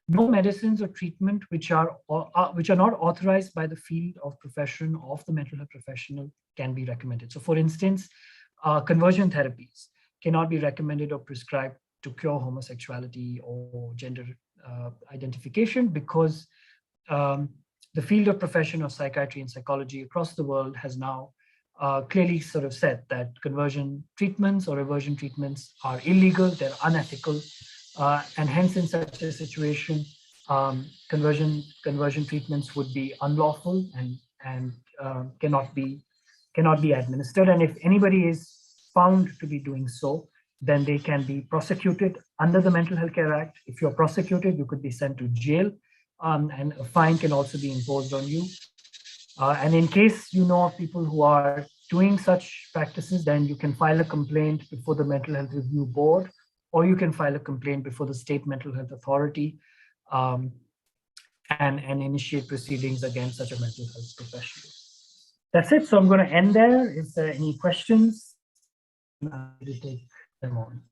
No medicines or treatment which are not authorized by the field of profession of the mental health professional can be recommended. So, for instance, conversion therapies cannot be recommended or prescribed to cure homosexuality or gender identification because the field of profession of psychiatry and psychology across the world has now clearly sort of said that conversion treatments or reversion treatments are illegal, they're unethical, and hence in such a situation, conversion treatments would be unlawful and cannot be administered. And if anybody is found to be doing so, then they can be prosecuted under the Mental Health Care Act. If you're prosecuted, you could be sent to jail, and a fine can also be imposed on you. And in case you know of people who are doing such practices, then you can file a complaint before the Mental Health Review Board, or you can file a complaint before the State Mental Health Authority and initiate proceedings against such a mental health professional. That's it. So I'm going to end there. If there are any questions, I'm going to take them on.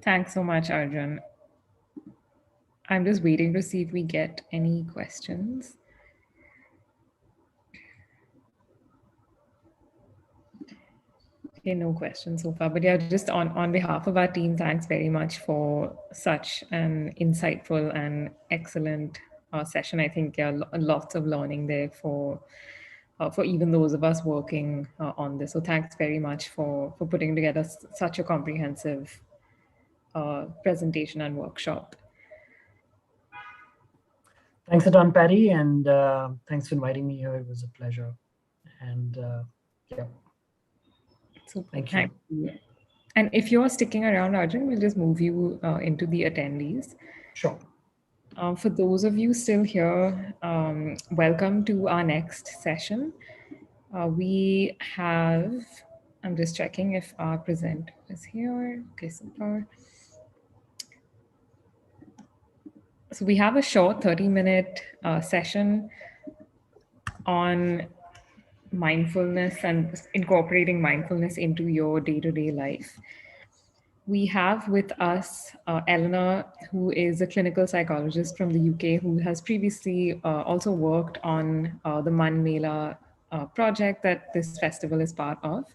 Thanks so much, Arjun. I'm just waiting to see if we get any questions. Okay, no questions so far. But yeah, just on behalf of our team, thanks very much for such an insightful and excellent session. I think lots of learning there for even those of us working on this. So thanks very much for putting together such a comprehensive presentation and workshop. Thanks a ton, Patty, and thanks for inviting me here. It was a pleasure. And yeah. Super. Thank you. And if you're sticking around, Arjun, we'll just move you into the attendees. Sure. For those of you still here, welcome to our next session. We have, I'm just checking if our presenter is here. Okay, super. So we have a short 30-minute session on mindfulness and incorporating mindfulness into your day-to-day life. We have with us Eleanor, who is a clinical psychologist from the UK, who has previously also worked on the Mann Mela project that this festival is part of.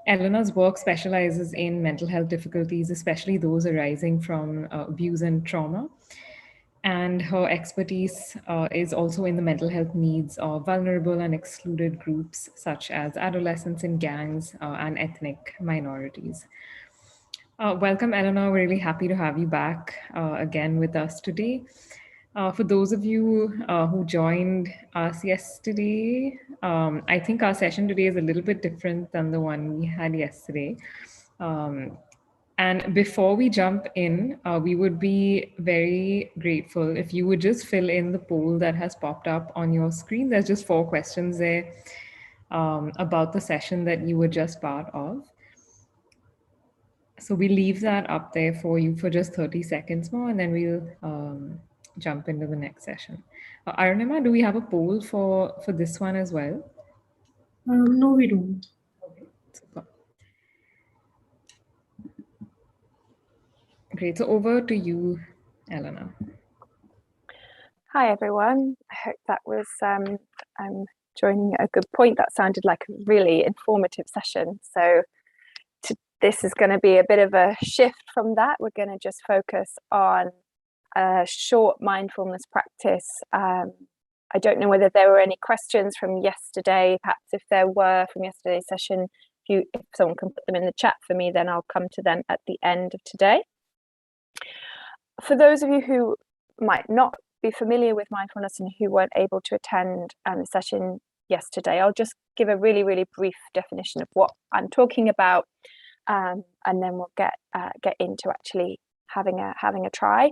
Eleanor's work specializes in mental health difficulties, especially those arising from abuse and trauma. And her expertise is also in the mental health needs of vulnerable and excluded groups, such as adolescents in gangs and ethnic minorities. Welcome, Eleanor. We're really happy to have you back again with us today. For those of you who joined us yesterday, I think our session today is a little bit different than the one we had yesterday. And before we jump in, we would be very grateful if you would just fill in the poll that has popped up on your screen. There's just 4 questions there about the session that you were just part of. So we leave that up there for you for just 30 seconds more, and then we'll jump into the next session. Arunima, do we have a poll for this one as well? No, we don't. Okay, super. Great. So over to you, Elena. Hi, everyone. I hope that was joining at a good point. That sounded like a really informative session. So this is going to be a bit of a shift from that. We're going to just focus on a short mindfulness practice. I don't know whether there were any questions from yesterday. Perhaps if there were from yesterday's session, if someone can put them in the chat for me, then I'll come to them at the end of today. For those of you who might not be familiar with mindfulness and who weren't able to attend the session yesterday, I'll just give a really, really brief definition of what I'm talking about, and then we'll get into actually having a try.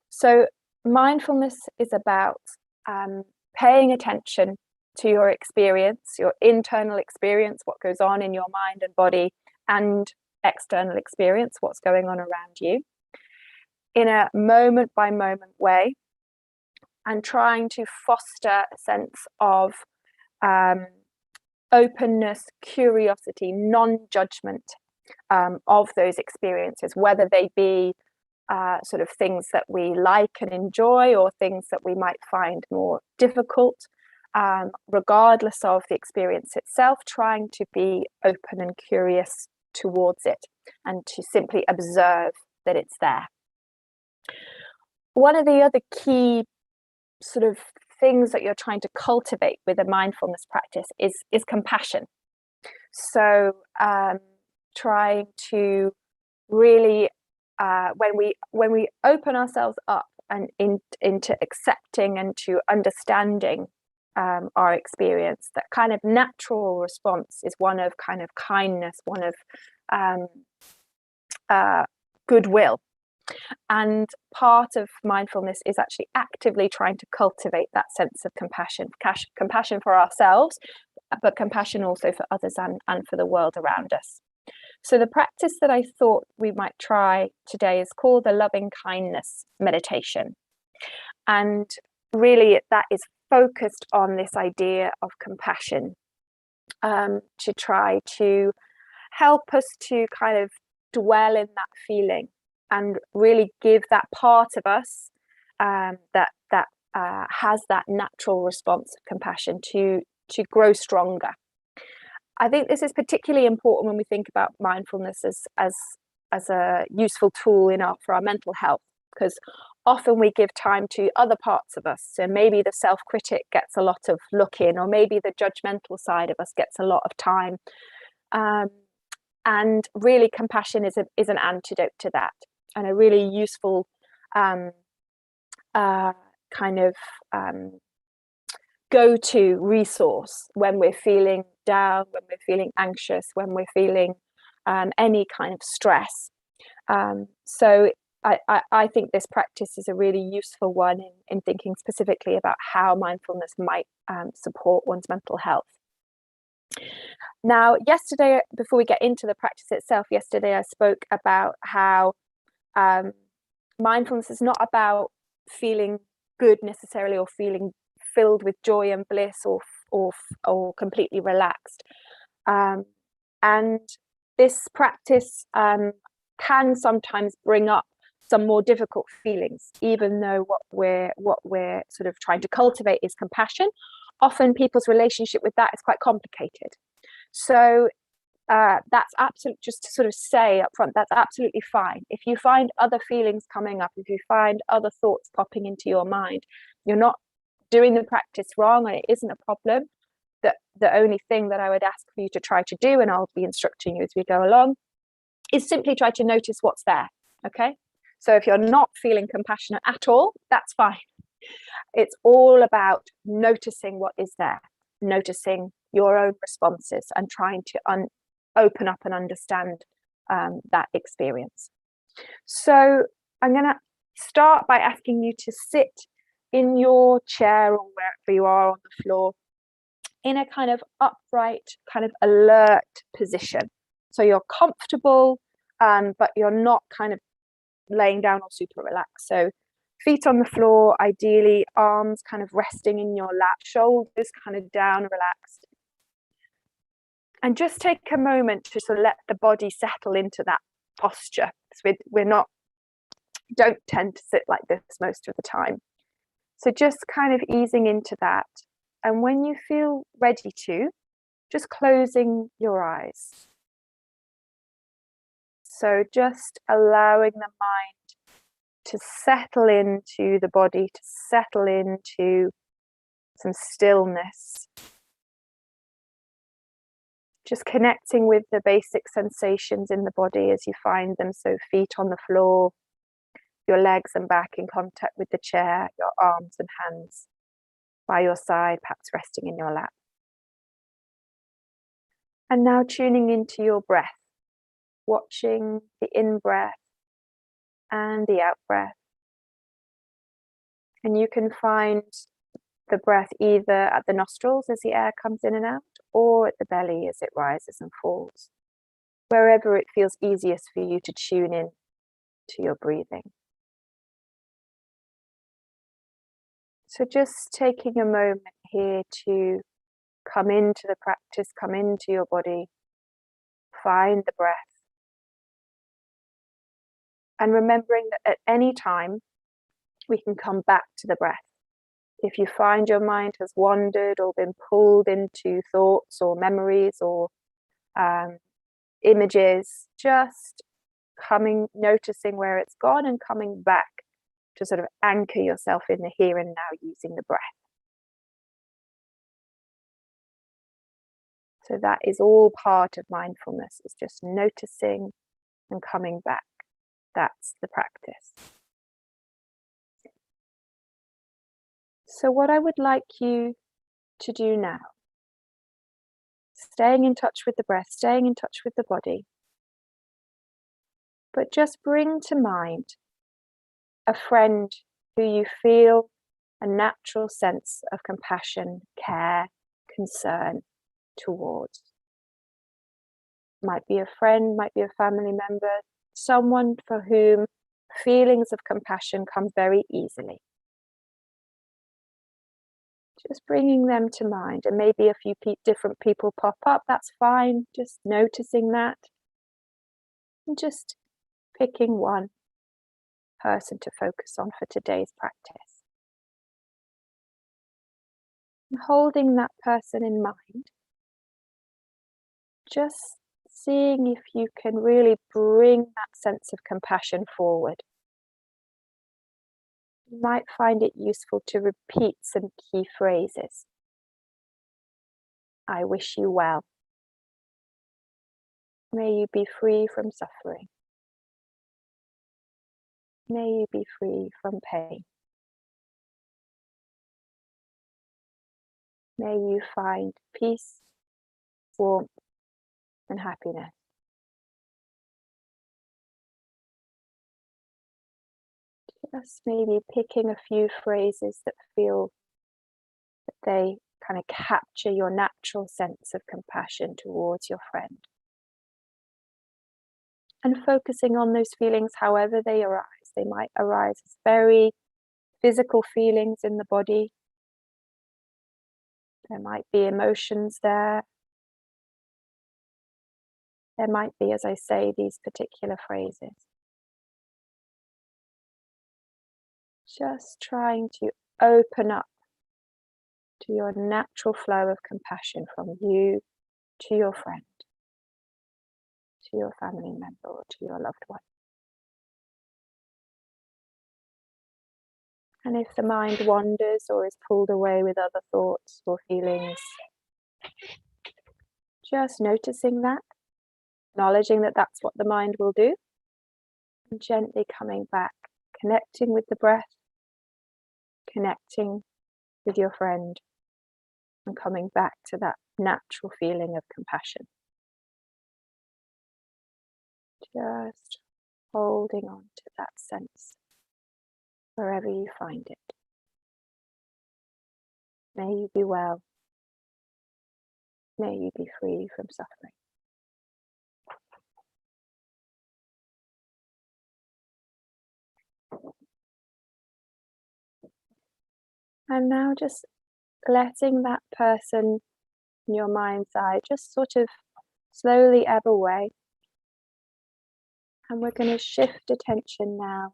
So mindfulness is about paying attention to your experience, your internal experience, what goes on in your mind and body, and external experience, what's going on around you, in a moment by moment way, and trying to foster a sense of openness, curiosity, non-judgment of those experiences, whether they be sort of things that we like and enjoy or things that we might find more difficult, regardless of the experience itself, trying to be open and curious towards it and to simply observe that it's there. One of the other key sort of things that you're trying to cultivate with a mindfulness practice is compassion. So trying to really when we open ourselves up and into accepting and to understanding our experience, that kind of natural response is one of kind of kindness, one of goodwill. And part of mindfulness is actually actively trying to cultivate that sense of compassion for ourselves, but compassion also for others and for the world around us. So the practice that I thought we might try today is called the loving kindness meditation. And really that is focused on this idea of compassion, to try to help us to kind of dwell in that feeling and really give that part of us that has that natural response of compassion to grow stronger. I think this is particularly important when we think about mindfulness as a useful tool for our mental health, because often we give time to other parts of us. So maybe the self-critic gets a lot of look in, or maybe the judgmental side of us gets a lot of time. And really compassion is an antidote to that, and a really useful kind of go-to resource when we're feeling down, when we're feeling anxious, when we're feeling any kind of stress. So I think this practice is a really useful one in thinking specifically about how mindfulness might support one's mental health. Now, yesterday, before we get into the practice itself, yesterday I spoke about how mindfulness is not about feeling good necessarily, or feeling filled with joy and bliss, or completely relaxed. And this practice can sometimes bring up some more difficult feelings, even though what we're sort of trying to cultivate is compassion. Often people's relationship with that is quite complicated. So that's absolutely, just to sort of say up front, that's absolutely fine. If you find other feelings coming up, if you find other thoughts popping into your mind, you're not doing the practice wrong, and it isn't a problem. The only thing that I would ask for you to try to do, and I'll be instructing you as we go along, is simply try to notice what's there. Okay, so if you're not feeling compassionate at all, that's fine. It's all about noticing what is there, noticing your own responses, and trying to open up and understand that experience. So I'm going to start by asking you to sit in your chair, or wherever you are on the floor, in a kind of upright, kind of alert position. So you're comfortable, but you're not kind of laying down or super relaxed. So feet on the floor, ideally arms kind of resting in your lap, shoulders kind of down, relaxed. And just take a moment to sort of let the body settle into that posture. So don't tend to sit like this most of the time. So just kind of easing into that. And when you feel ready to, just closing your eyes. So just allowing the mind to settle into the body, to settle into some stillness. Just connecting with the basic sensations in the body as you find them. So feet on the floor, your legs and back in contact with the chair, your arms and hands by your side, perhaps resting in your lap. And now tuning into your breath, watching the in-breath and the out-breath. And you can find the breath either at the nostrils as the air comes in and out, or at the belly as it rises and falls, wherever it feels easiest for you to tune in to your breathing. So just taking a moment here to come into the practice, come into your body, find the breath. And remembering that at any time, we can come back to the breath. If you find your mind has wandered or been pulled into thoughts or memories or images, just noticing where it's gone and coming back to sort of anchor yourself in the here and now using the breath. So that is all part of mindfulness, is just noticing and coming back. That's the practice. So what I would like you to do now, staying in touch with the breath, staying in touch with the body, but just bring to mind a friend who you feel a natural sense of compassion, care, concern towards. Might be a friend, might be a family member, someone for whom feelings of compassion come very easily. Just bringing them to mind, and maybe a few different people pop up, that's fine, just noticing that. And just picking one person to focus on for today's practice. And holding that person in mind, just seeing if you can really bring that sense of compassion forward. You might find it useful to repeat some key phrases. I wish you well. May you be free from suffering. May you be free from pain. May you find peace, warmth, and happiness. Just maybe picking a few phrases that feel that they kind of capture your natural sense of compassion towards your friend. And focusing on those feelings however they arise. They might arise as very physical feelings in the body. There might be emotions there. There might be, as I say, these particular phrases. Just trying to open up to your natural flow of compassion from you to your friend, to your family member, or to your loved one. And if the mind wanders or is pulled away with other thoughts or feelings, just noticing that, acknowledging that that's what the mind will do, and gently coming back, connecting with the breath, connecting with your friend, and coming back to that natural feeling of compassion. Just holding on to that sense wherever you find it. May you be well. May you be free from suffering. And now just letting that person in your mind's eye just sort of slowly ebb away. And we're going to shift attention now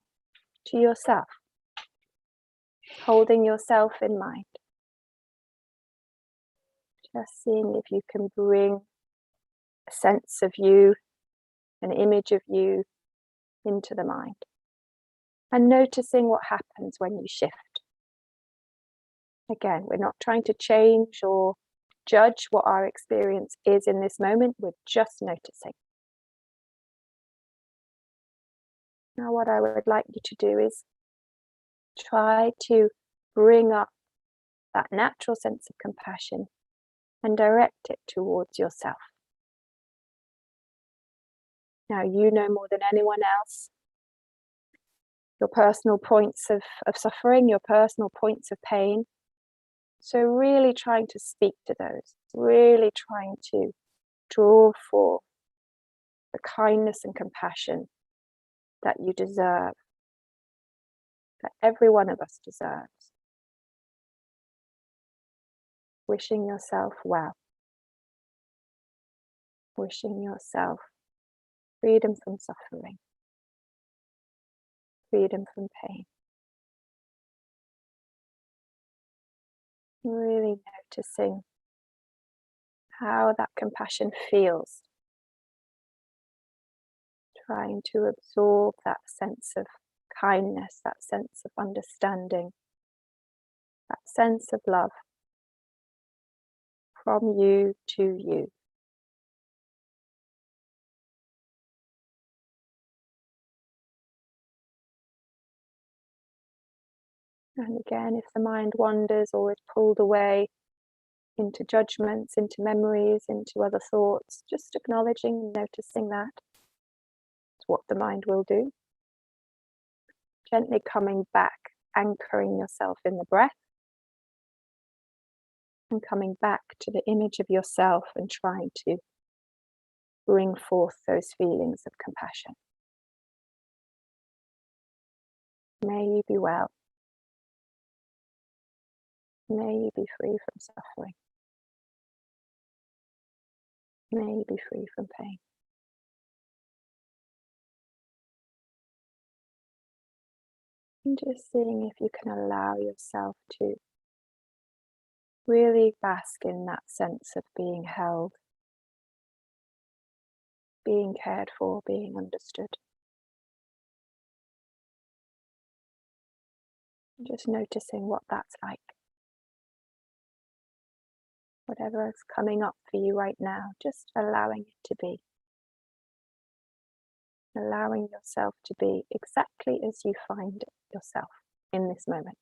to yourself, holding yourself in mind. Just seeing if you can bring a sense of you, an image of you into the mind. And noticing what happens when you shift. Again, we're not trying to change or judge what our experience is in this moment, we're just noticing. Now what I would like you to do is try to bring up that natural sense of compassion and direct it towards yourself. Now you know more than anyone else your personal points of suffering, your personal points of pain. So really trying to speak to those, really trying to draw for the kindness and compassion that you deserve, that every one of us deserves. Wishing yourself well. Wishing yourself freedom from suffering, freedom from pain. Really noticing how that compassion feels. Trying to absorb that sense of kindness, that sense of understanding, that sense of love from you to you. And again, if the mind wanders or is pulled away into judgments, into memories, into other thoughts, just acknowledging and noticing that. It's what the mind will do. Gently coming back, anchoring yourself in the breath, and coming back to the image of yourself and trying to bring forth those feelings of compassion. May you be well. May you be free from suffering. May you be free from pain. And just seeing if you can allow yourself to really bask in that sense of being held, being cared for, being understood. And just noticing what that's like. Whatever is coming up for you right now, just allowing it to be. Allowing yourself to be exactly as you find yourself in this moment.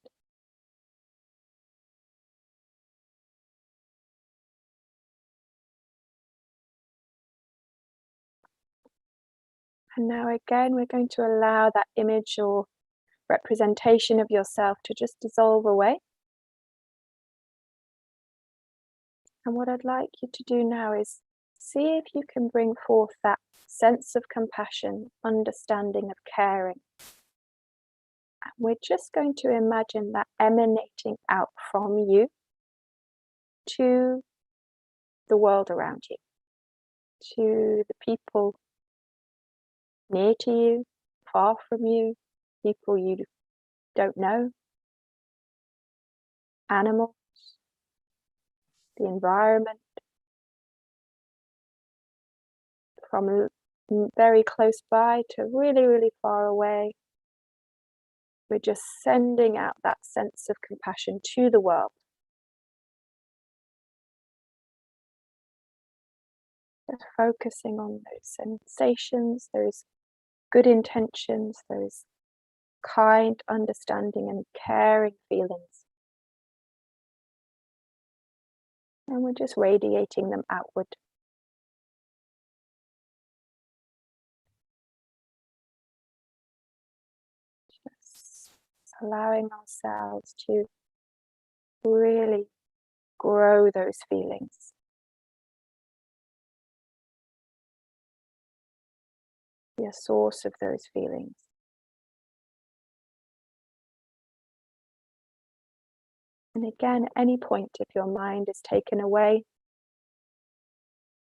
And now again, we're going to allow that image or representation of yourself to just dissolve away. And what I'd like you to do now is see if you can bring forth that sense of compassion, understanding, of caring. And we're just going to imagine that emanating out from you to the world around you, to the people near to you, far from you, people you don't know, animals, the environment, from very close by to really, really far away. We're just sending out that sense of compassion to the world. Just focusing on those sensations, those good intentions, those kind, understanding and caring feelings. And we're just radiating them outward. Just allowing ourselves to really grow those feelings. Be a source of those feelings. And again, at any point, if your mind is taken away,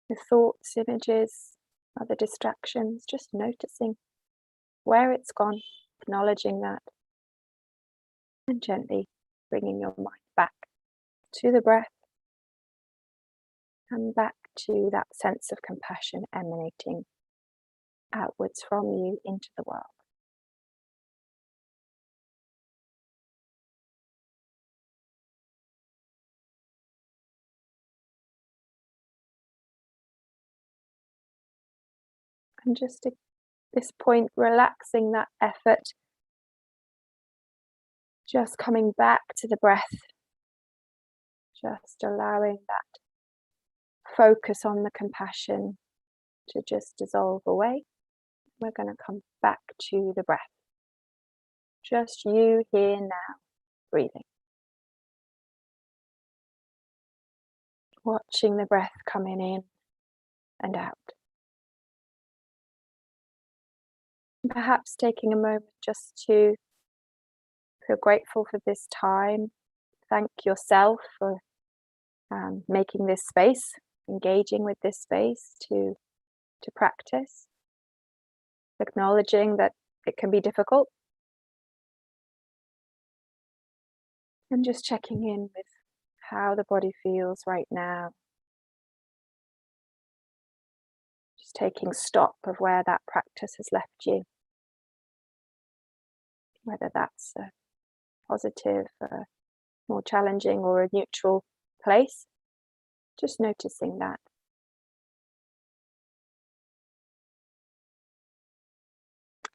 the thoughts, images, other distractions, just noticing where it's gone, acknowledging that, and gently bringing your mind back to the breath and back to that sense of compassion emanating outwards from you into the world. And just at this point, relaxing that effort, just coming back to the breath, just allowing that focus on the compassion to just dissolve away. We're going to come back to the breath. Just you here now, breathing. Watching the breath coming in and out. Perhaps taking a moment just to feel grateful for this time. Thank yourself for making this space, engaging with this space to practice. Acknowledging that it can be difficult. And just checking in with how the body feels right now. Just taking stock of where that practice has left you. Whether that's a positive, more challenging, or a neutral place. Just noticing that.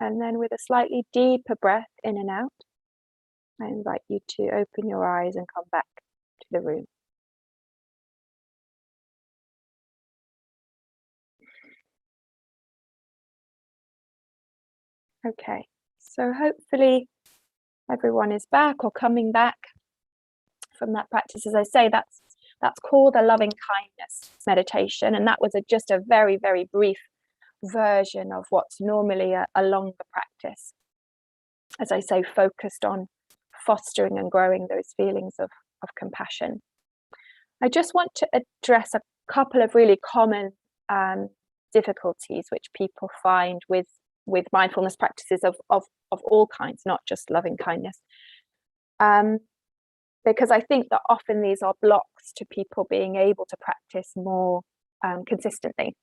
And then with a slightly deeper breath in and out, I invite you to open your eyes and come back to the room. Okay, so hopefully everyone is back or coming back from that practice. As I say, that's called a loving kindness meditation, and that was just a very, very brief version of what's normally a longer practice. As I say, focused on fostering and growing those feelings of compassion. I just want to address a couple of really common difficulties which people find with mindfulness practices of all kinds, not just loving kindness. Because I think that often these are blocks to people being able to practice more consistently.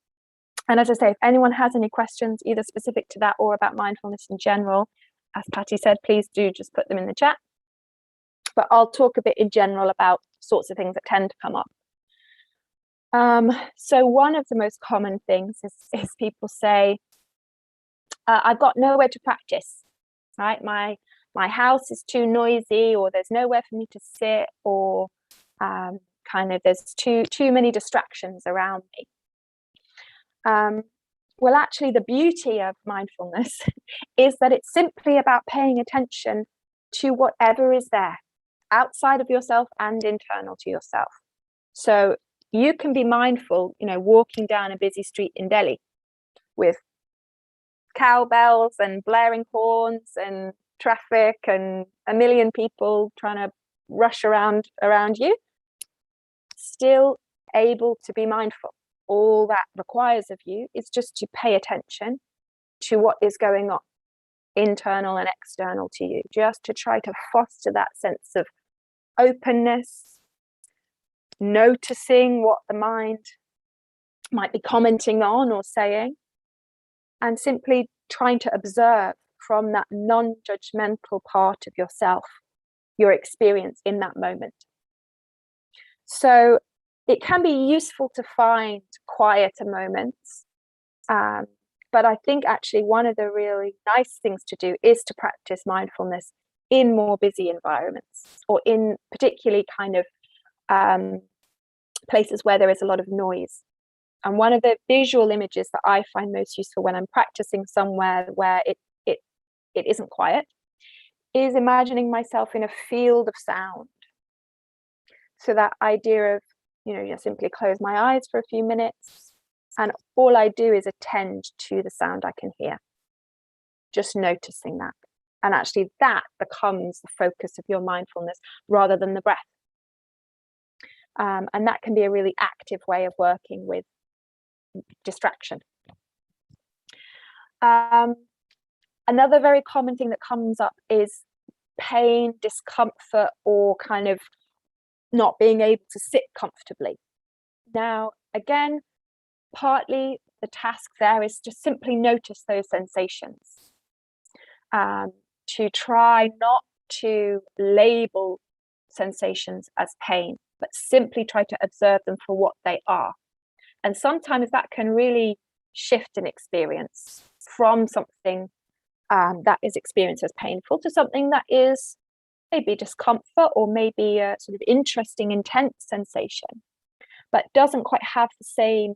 And as I say, if anyone has any questions, either specific to that or about mindfulness in general, as Patty said, please do just put them in the chat. But I'll talk a bit in general about sorts of things that tend to come up. So one of the most common things is people say, I've got nowhere to practice, right? My house is too noisy, or there's nowhere for me to sit, or kind of there's too many distractions around me. Well, actually, the beauty of mindfulness is that it's simply about paying attention to whatever is there, outside of yourself and internal to yourself. So you can be mindful, walking down a busy street in Delhi with cowbells and blaring horns and traffic and a million people trying to rush around you, still able to be mindful. All that requires of you is just to pay attention to what is going on, internal and external to you, just to try to foster that sense of openness, noticing what the mind might be commenting on or saying, and simply trying to observe from that non-judgmental part of yourself, your experience in that moment. So it can be useful to find quieter moments, but I think actually one of the really nice things to do is to practice mindfulness in more busy environments, or in particularly kind of places where there is a lot of noise. And one of the visual images that I find most useful when I'm practicing somewhere where it isn't quiet is imagining myself in a field of sound. So that idea of, simply close my eyes for a few minutes, and all I do is attend to the sound I can hear, just noticing that. And actually that becomes the focus of your mindfulness rather than the breath. And that can be a really active way of working with distraction. Another very common thing that comes up is pain, discomfort, or kind of not being able to sit comfortably. Now, again, partly the task there is to simply notice those sensations, to try not to label sensations as pain, but simply try to observe them for what they are. And sometimes that can really shift an experience from something that is experienced as painful to something that is maybe discomfort or maybe a sort of interesting, intense sensation, but doesn't quite have the same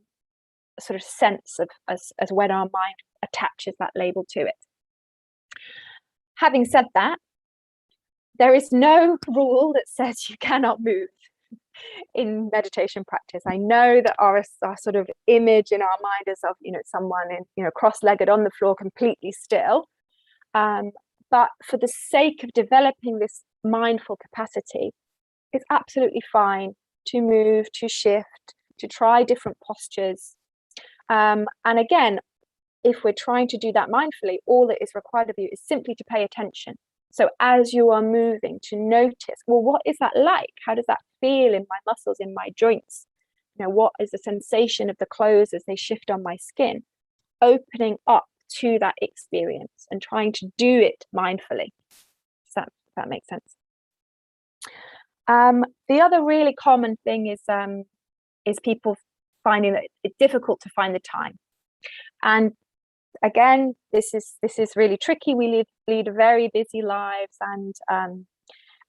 sort of sense of as when our mind attaches that label to it. Having said that, there is no rule that says you cannot move in meditation practice. I know that our sort of image in our mind is of, someone in, cross-legged on the floor, completely still. But for the sake of developing this mindful capacity, it's absolutely fine to move, to shift, to try different postures. And again, if we're trying to do that mindfully, all that is required of you is simply to pay attention. So as you are moving, to notice, well, what is that like? How does that feel in my muscles, in my joints? What is the sensation of the clothes as they shift on my skin? Opening up to that experience and trying to do it mindfully. Does that make sense? The other really common thing is people finding that it's difficult to find the time. And again, this is really tricky. We lead very busy lives,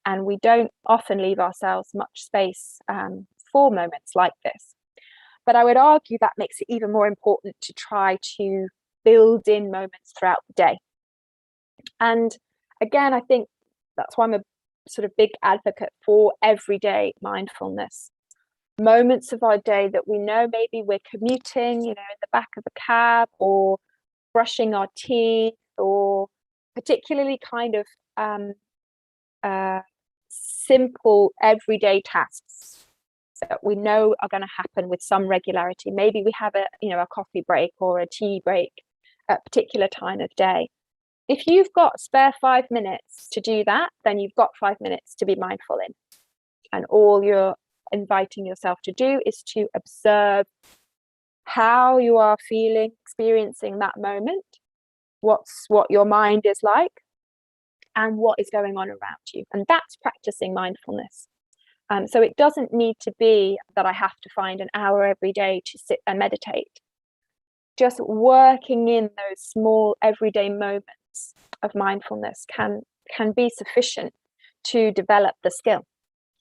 and we don't often leave ourselves much space for moments like this. But I would argue that makes it even more important to try to build in moments throughout the day. And again, I think that's why I'm a sort of big advocate for everyday mindfulness. Moments of our day that we know maybe we're commuting, in the back of a cab, or brushing our teeth, or particularly kind of simple everyday tasks that we know are going to happen with some regularity. Maybe we have a coffee break or a tea break at a particular time of day. If you've got spare 5 minutes to do that, then you've got 5 minutes to be mindful in. And all you're inviting yourself to do is to observe how you are feeling, experiencing that moment, what your mind is like, and what is going on around you. And that's practicing mindfulness. So it doesn't need to be that I have to find an hour every day to sit and meditate. Just working in those small everyday moments of mindfulness can be sufficient to develop the skill.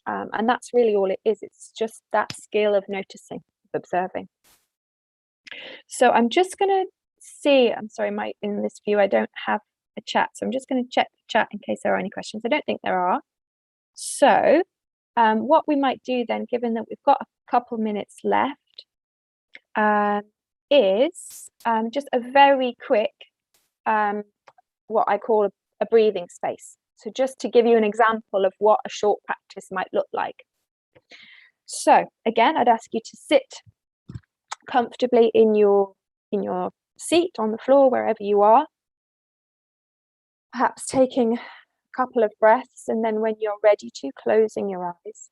And that's really all it is. It's just that skill of noticing, of observing. So I'm just going to see, I'm sorry, in this view, I don't have a chat. So I'm just going to check the chat in case there are any questions. I don't think there are. So what we might do then, given that we've got a couple minutes left, is just a very quick, what I call a breathing space. So just to give you an example of what a short practice might look like. So again, I'd ask you to sit comfortably in your seat, on the floor, wherever you are. Perhaps taking a couple of breaths, and then when you're ready to, closing your eyes.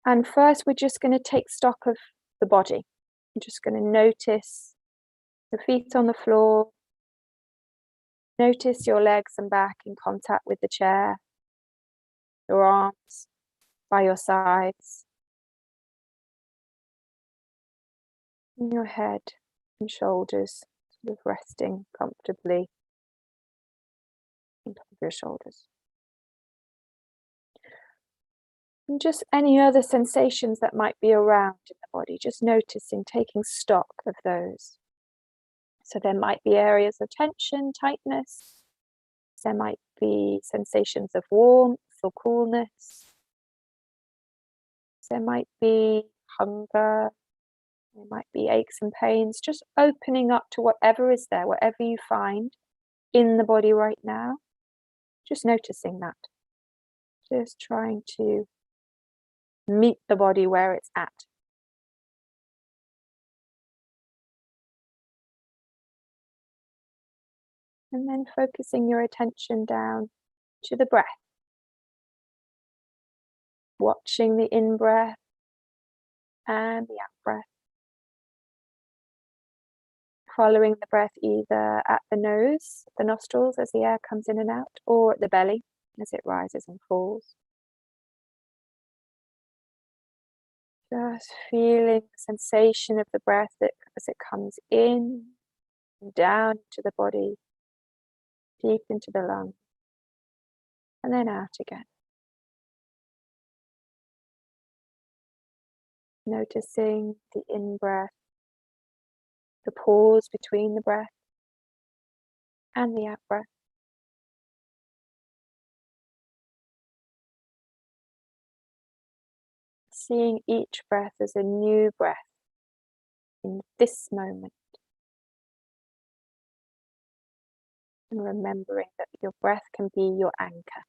And first, we're just going to take stock of the body. I'm just going to notice the feet on the floor. Notice your legs and back in contact with the chair, your arms by your sides, and your head and shoulders sort of resting comfortably on top of your shoulders. And just any other sensations that might be around in the body, just noticing, taking stock of those. So there might be areas of tension, tightness. There might be sensations of warmth or coolness. There might be hunger. There might be aches and pains. Just opening up to whatever is there, whatever you find in the body right now. Just noticing that. Just trying to meet the body where it's at. And then focusing your attention down to the breath. Watching the in-breath and the out-breath. Following the breath either at the nose, the nostrils as the air comes in and out, or at the belly as it rises and falls. Just feeling the sensation of the breath as it comes in and down to the body, deep into the lungs, and then out again. Noticing the in-breath, the pause between the breath and the out-breath. Seeing each breath as a new breath in this moment. And remembering that your breath can be your anchor.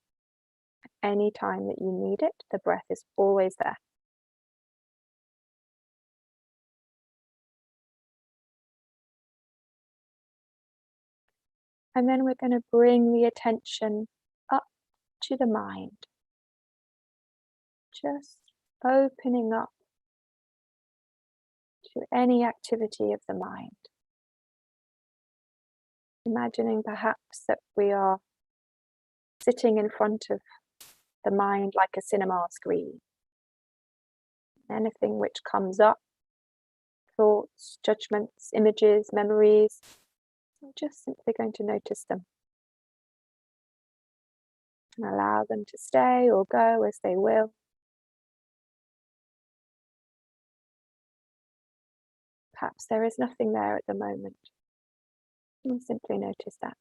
Any time that you need it, the breath is always there. And then we're going to bring the attention up to the mind. Just opening up to any activity of the mind. Imagining perhaps that we are sitting in front of the mind like a cinema screen. Anything which comes up, thoughts, judgments, images, memories, I'm just simply going to notice them. And allow them to stay or go as they will. Perhaps there is nothing there at the moment. And simply notice that.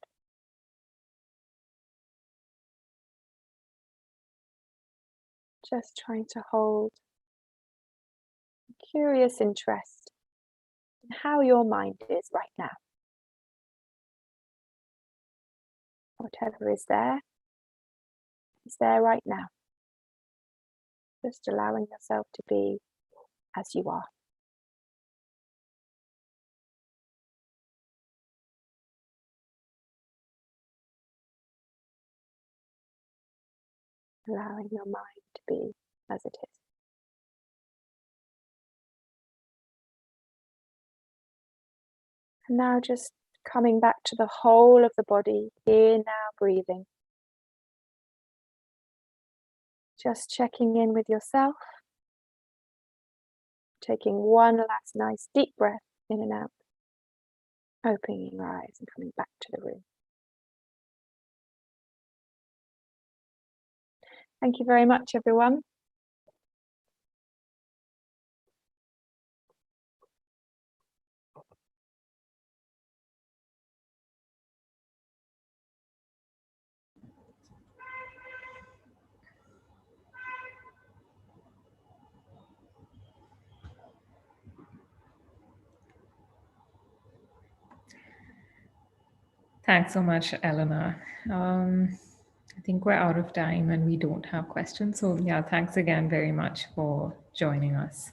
Just trying to hold a curious interest in how your mind is right now. Whatever is there right now. Just allowing yourself to be as you are. Allowing your mind to be as it is. And now just coming back to the whole of the body, in, out, breathing. Just checking in with yourself. Taking one last nice deep breath in and out. Opening your eyes and coming back to the room. Thank you very much, everyone. Thanks so much, Eleanor. I think we're out of time and we don't have questions. So yeah, thanks again very much for joining us.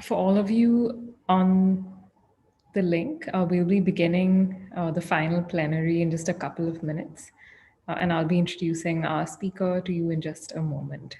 For all of you on the link, we'll be beginning the final plenary in just a couple of minutes. And I'll be introducing our speaker to you in just a moment.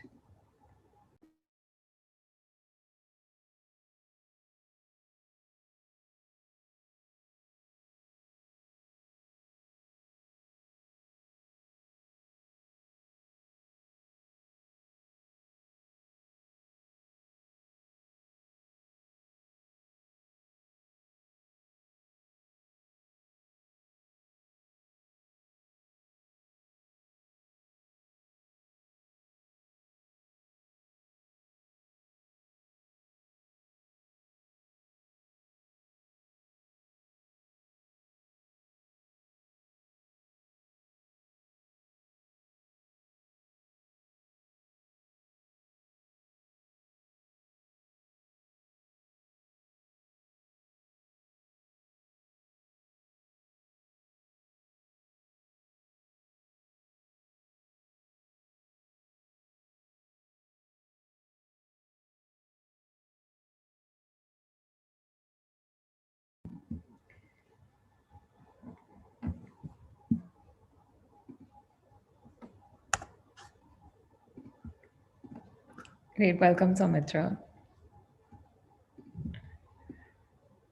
Great. Welcome, Soumitra.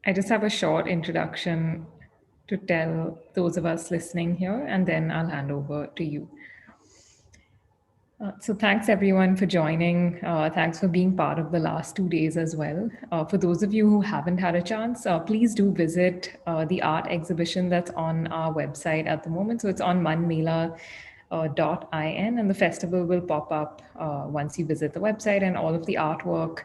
I just have a short introduction to tell those of us listening here, and then I'll hand over to you. So thanks everyone for joining. Thanks for being part of the last 2 days as well. For those of you who haven't had a chance, please do visit the art exhibition that's on our website at the moment. So it's on Mela. .in, and the festival will pop up once you visit the website, and all of the artwork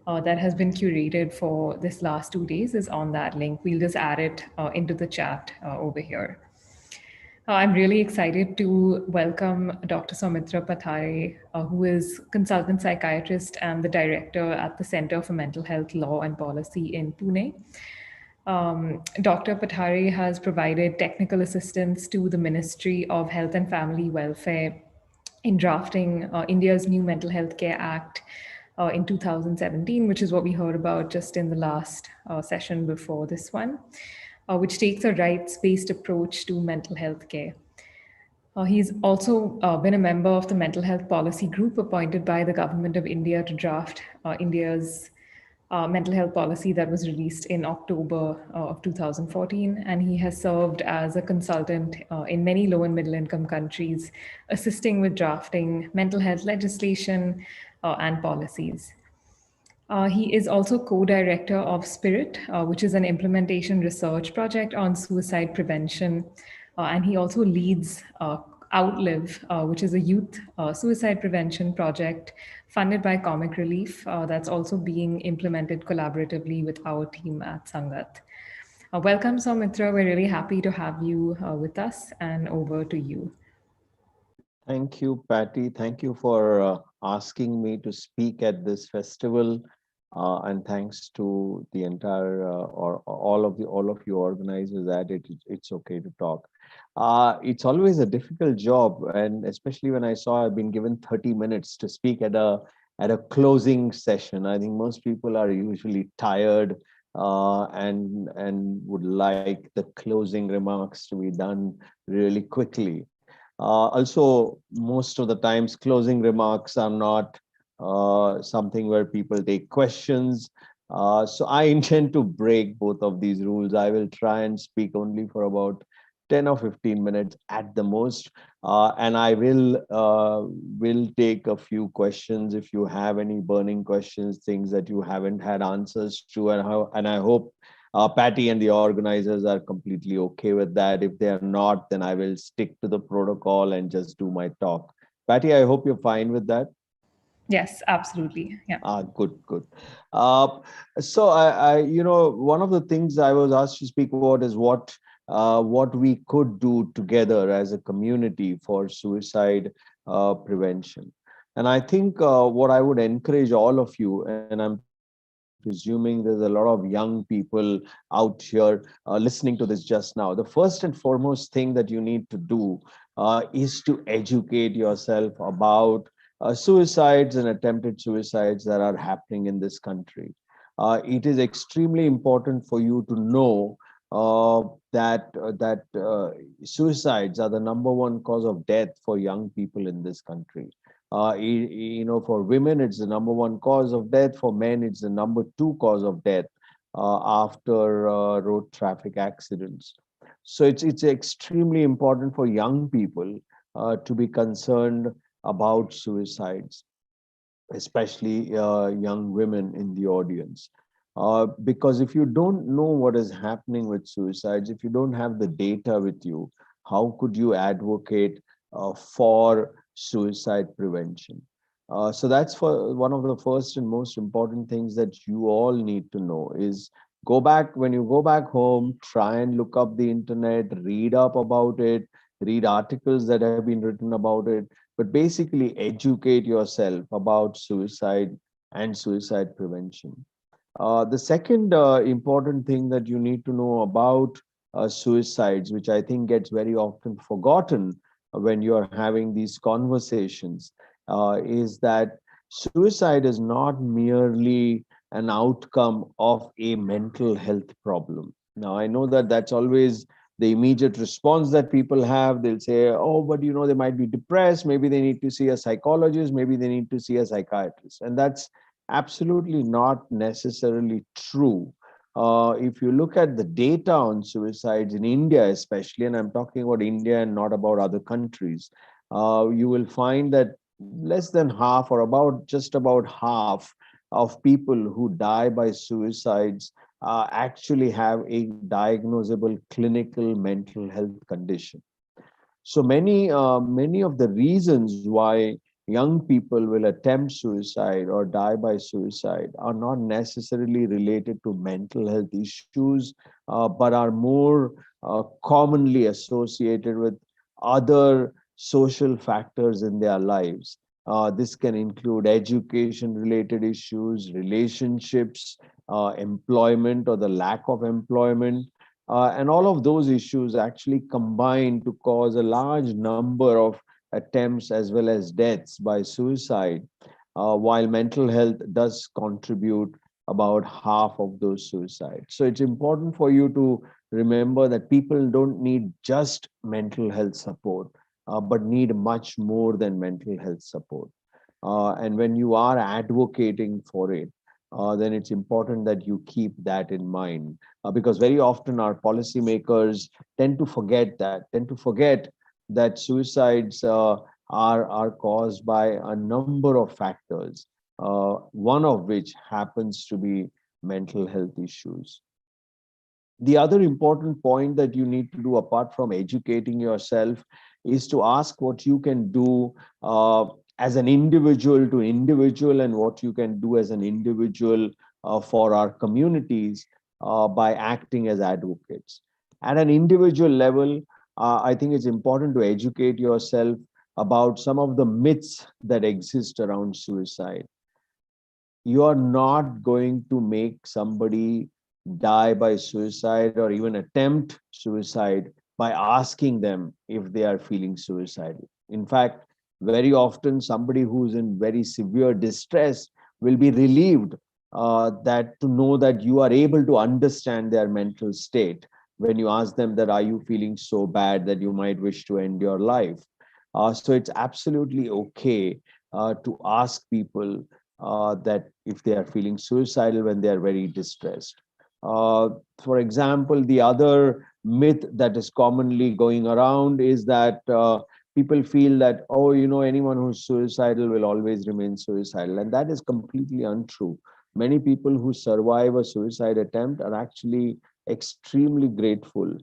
that has been curated for this last 2 days is on that link. We'll just add it into the chat over here. I'm really excited to welcome Dr. Soumitra Pathare, who is consultant psychiatrist and the director at the Center for Mental Health Law and Policy in Pune. Dr. Pathare has provided technical assistance to the Ministry of Health and Family Welfare in drafting India's new Mental Health Care Act in 2017, which is what we heard about just in the last session before this one, which takes a rights-based approach to mental health care. He's also been a member of the Mental Health Policy Group appointed by the Government of India to draft India's mental health policy that was released in October of 2014. And he has served as a consultant in many low and middle income countries, assisting with drafting mental health legislation and policies. He is also co-director of SPIRIT, which is an implementation research project on suicide prevention. And he also leads Outlive, which is a youth suicide prevention project funded by Comic Relief that's also being implemented collaboratively with our team at Sangath. Welcome, Soumitra. We're really happy to have you with us, and over to you. Thank you, Patty. Thank you for asking me to speak at this festival, and thanks to the entire or all of you organizers that it's okay to talk. It's always a difficult job, and especially when I saw I've been given 30 minutes to speak at a closing session. I think most people are usually tired and would like the closing remarks to be done really quickly. Also, most of the times, closing remarks are not something where people take questions. So I intend to break both of these rules. I will try and speak only for about 10 or 15 minutes at the most. And I will take a few questions if you have any burning questions, things that you haven't had answers to, and I hope Patty and the organizers are completely okay with that. If they are not, then I will stick to the protocol and just do my talk. Patty, I hope you're fine with that. Yes, absolutely. Yeah. Good. So one of the things I was asked to speak about is what we could do together as a community for suicide prevention. And I think what I would encourage all of you, and I'm presuming there's a lot of young people out here listening to this just now. The first and foremost thing that you need to do is to educate yourself about suicides and attempted suicides that are happening in this country. It is extremely important for you to know that suicides are the #1 cause of death for young people in this country. For women, it's the #1 cause of death. For men, it's the #2 cause of death after road traffic accidents. So it's extremely important for young people to be concerned about suicides, especially young women in the audience. Because if you don't know what is happening with suicides, if you don't have the data with you, how could you advocate for suicide prevention? So that's for one of the first and most important things that you all need to know is when you go back home, try and look up the internet, read up about it, read articles that have been written about it, but basically educate yourself about suicide and suicide prevention. The second important thing that you need to know about suicides, which I think gets very often forgotten when you're having these conversations, is that suicide is not merely an outcome of a mental health problem. Now, I know that that's always the immediate response that people have, they'll say, oh, but they might be depressed, maybe they need to see a psychologist, maybe they need to see a psychiatrist. And that's absolutely not necessarily true. If you look at the data on suicides in India, especially, and I'm talking about India and not about other countries, you will find that less than half, or just about half of people who die by suicides actually have a diagnosable clinical mental health condition. So many of the reasons why young people will attempt suicide or die by suicide are not necessarily related to mental health issues, but are more commonly associated with other social factors in their lives. This can include education related issues, relationships, employment or the lack of employment. And all of those issues actually combine to cause a large number of attempts as well as deaths by suicide, while mental health does contribute about half of those suicides. So it's important for you to remember that people don't need just mental health support, but need much more than mental health support. And when you are advocating for it, then it's important that you keep that in mind, because very often our policymakers tend to forget that suicides are caused by a number of factors, one of which happens to be mental health issues. The other important point that you need to do, apart from educating yourself, is to ask what you can do as an individual to individual, and what you can do as an individual for our communities by acting as advocates. At an individual level, I think it's important to educate yourself about some of the myths that exist around suicide. You are not going to make somebody die by suicide or even attempt suicide by asking them if they are feeling suicidal. In fact, very often somebody who's in very severe distress will be relieved that to know that you are able to understand their mental state when you ask them that, are you feeling so bad that you might wish to end your life? So it's absolutely okay to ask people that if they are feeling suicidal when they are very distressed. For example, the other myth that is commonly going around is that people feel that, oh, anyone who's suicidal will always remain suicidal. And that is completely untrue. Many people who survive a suicide attempt are actually extremely grateful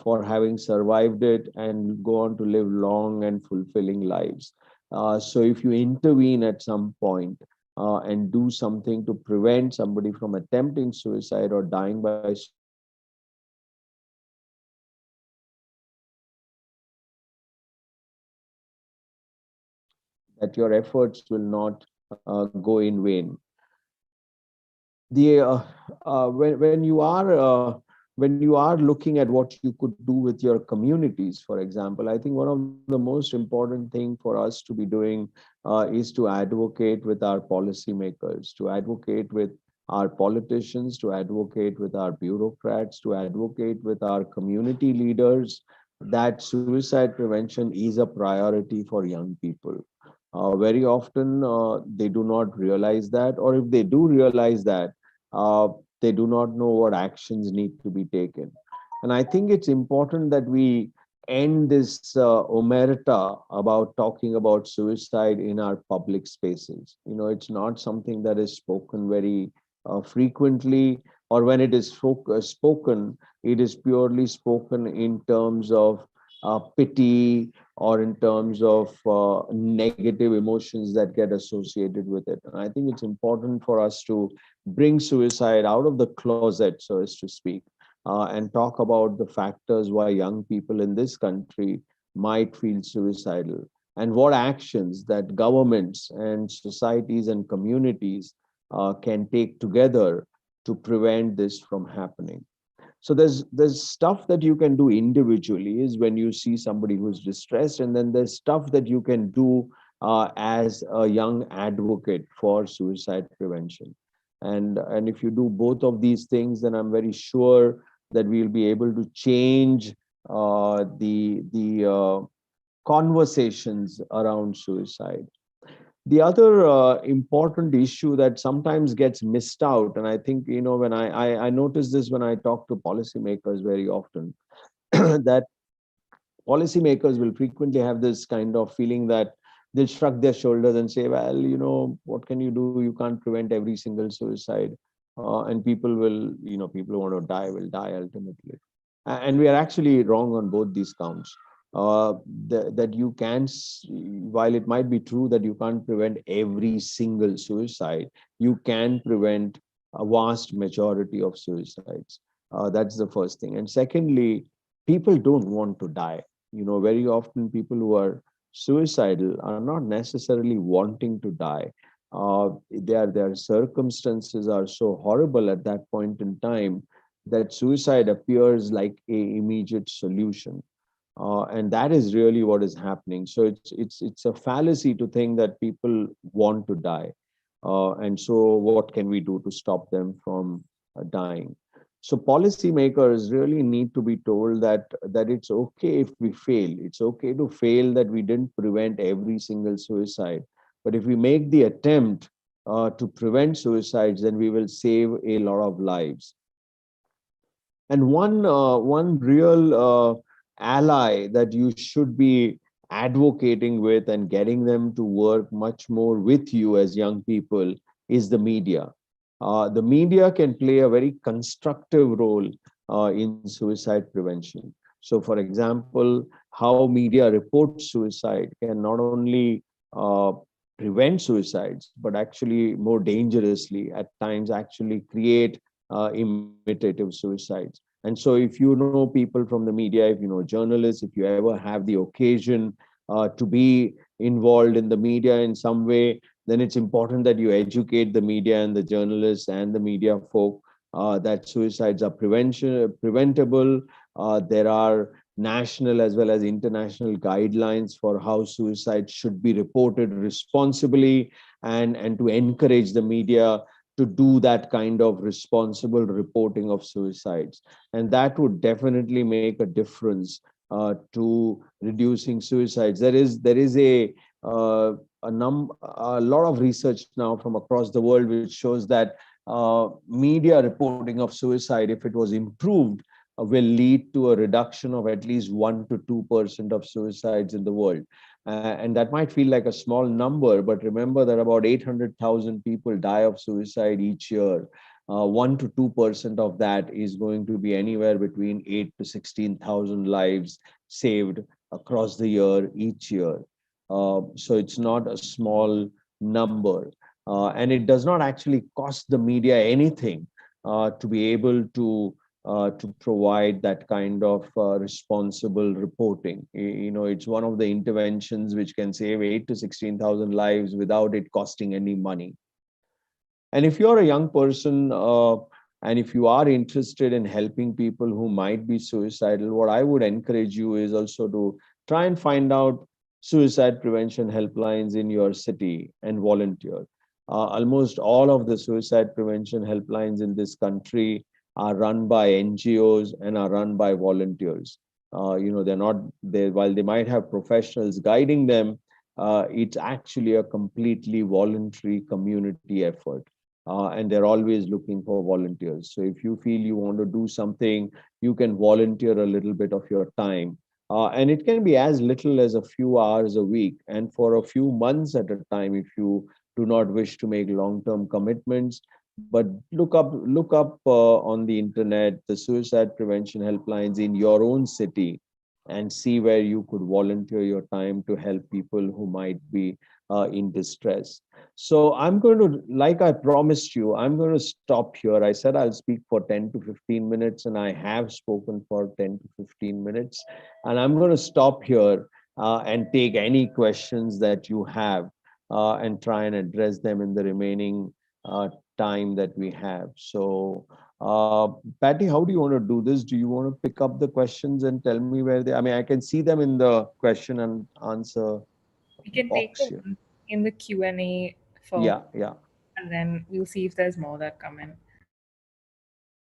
for having survived it and go on to live long and fulfilling lives. So if you intervene at some point and do something to prevent somebody from attempting suicide or dying by that your efforts will not go in vain. The when you are looking at what you could do with your communities, for example, I think one of the most important thing for us to be doing is to advocate with our policymakers, to advocate with our politicians, to advocate with our bureaucrats, to advocate with our community leaders that suicide prevention is a priority for young people. Very often they do not realize that, or if they do realize that, they do not know what actions need to be taken. And I think it's important that we end this omerta about talking about suicide in our public spaces. It's not something that is spoken very frequently, or when it is spoken, it is purely spoken in terms of pity, or in terms of negative emotions that get associated with it. And I think it's important for us to bring suicide out of the closet, so as to speak, and talk about the factors why young people in this country might feel suicidal, and what actions that governments and societies and communities can take together to prevent this from happening. So there's stuff that you can do individually, is when you see somebody who's distressed, and then there's stuff that you can do as a young advocate for suicide prevention. And if you do both of these things, then I'm very sure that we'll be able to change the conversations around suicide. The other important issue that sometimes gets missed out, and I think, when I notice this when I talk to policymakers very often, that policymakers will frequently have this kind of feeling that they'll shrug their shoulders and say, well, what can you do? You can't prevent every single suicide. And people will, people who want to die will die ultimately. And we are actually wrong on both these counts. That you can, while it might be true that you can't prevent every single suicide, you can prevent a vast majority of suicides. That's the first thing. And secondly, people don't want to die. Very often people who are suicidal are not necessarily wanting to die. Their circumstances are so horrible at that point in time that suicide appears like a immediate solution. And that is really what is happening. So it's a fallacy to think that people want to die. And so what can we do to stop them from dying? So policymakers really need to be told that it's okay if we fail. It's okay to fail, that we didn't prevent every single suicide. But if we make the attempt to prevent suicides, then we will save a lot of lives. And one real ally that you should be advocating with and getting them to work much more with you as young people is the media. The media can play a very constructive role in suicide prevention. So, for example, how media reports suicide can not only prevent suicides, but actually more dangerously at times actually create imitative suicides. And so if you know people from the media, if you know journalists, if you ever have the occasion to be involved in the media in some way, then it's important that you educate the media and the journalists and the media folk that suicides are preventable. There are national as well as international guidelines for how suicide should be reported responsibly, and to encourage the media to do that kind of responsible reporting of suicides. And that would definitely make a difference to reducing suicides. There is a lot of research now from across the world which shows that media reporting of suicide, if it was improved, will lead to a reduction of at least 1 to 2% of suicides in the world. And that might feel like a small number, but remember that about 800,000 people die of suicide each year. 1 to 2% of that is going to be anywhere between 8 to 16,000 lives saved across the year each year. So it's not a small number. And it does not actually cost the media anything to be able to provide that kind of responsible reporting. It's one of the interventions which can save 8 to 16,000 lives without it costing any money. And if you're a young person, and if you are interested in helping people who might be suicidal, what I would encourage you is also to try and find out suicide prevention helplines in your city and volunteer. Almost all of the suicide prevention helplines in this country are run by NGOs and are run by volunteers. They're not there, while they might have professionals guiding them, it's actually a completely voluntary community effort. And they're always looking for volunteers. So if you feel you want to do something, you can volunteer a little bit of your time. And it can be as little as a few hours a week and for a few months at a time if you do not wish to make long-term commitments. But look up on the internet the suicide prevention helplines in your own city and see where you could volunteer your time to help people who might be in distress. So I'm going to, like I promised you, I'm going to stop here. I said I'll speak for 10 to 15 minutes, and I have spoken for 10 to 15 minutes. And I'm going to stop here and take any questions that you have and try and address them in the remaining time that we have. So, Patty, how do you want to do this? Do you want to pick up the questions and tell me where they? I mean, I can see them in the question and answer We can take box the here. one in the Q&A for, Yeah. and then we'll see if there's more that come in.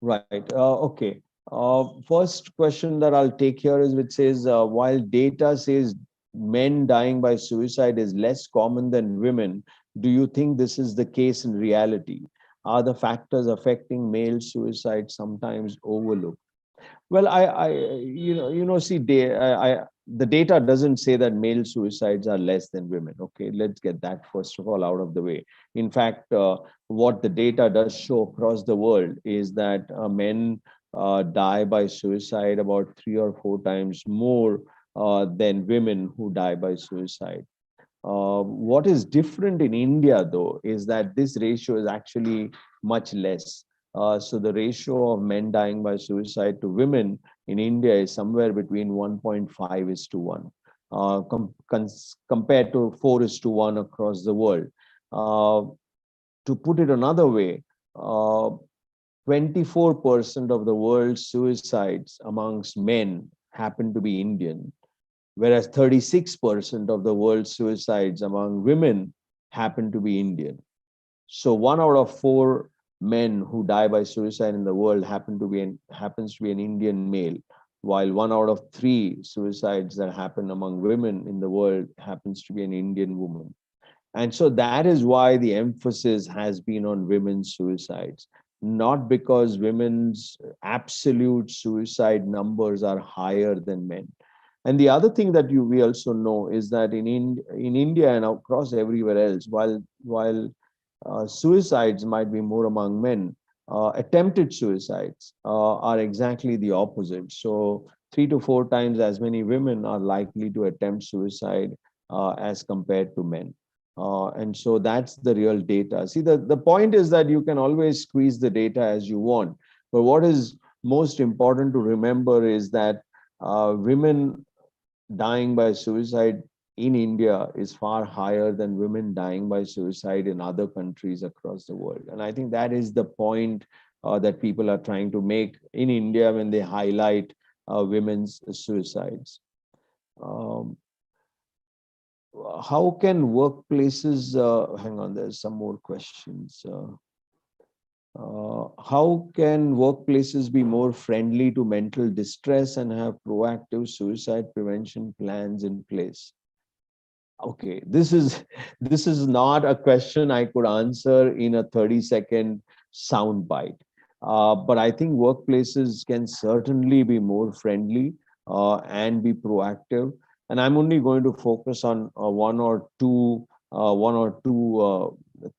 Right. Okay. First question that I'll take here is which says, while data says men dying by suicide is less common than women, do you think this is the case in reality? Are the factors affecting male suicide sometimes overlooked? Well, see, the data doesn't say that male suicides are less than women. Okay, let's get that first of all out of the way. In fact, what the data does show across the world is that men die by suicide about 3 or 4 times more than women who die by suicide. What is different in India, though, is that this ratio is actually much less. So the ratio of men dying by suicide to women in India is somewhere between 1.5 is to 1, compared to 4 is to 1 across the world. To put it another way, 24% of the world's suicides amongst men happen to be Indian, whereas 36% of the world's suicides among women happen to be Indian. So 1 out of 4 men who die by suicide in the world happens to be an Indian male, while 1 out of 3 suicides that happen among women in the world happens to be an Indian woman. And so that is why the emphasis has been on women's suicides, not because women's absolute suicide numbers are higher than men. And the other thing that we also know is that in India and across everywhere else, while suicides might be more among men, attempted suicides are exactly the opposite. So 3 to 4 times as many women are likely to attempt suicide as compared to men. And so that's the real data. See, the point is that you can always squeeze the data as you want. But what is most important to remember is that women dying by suicide in India is far higher than women dying by suicide in other countries across the world. And I think that is the point that people are trying to make in India when they highlight women's suicides. How can workplaces, hang on, there's some more questions. How can workplaces be more friendly to mental distress and have proactive suicide prevention plans in place? Okay, this is not a question I could answer in a 30-second sound bite. But I think workplaces can certainly be more friendly and be proactive. And I'm only going to focus on one or two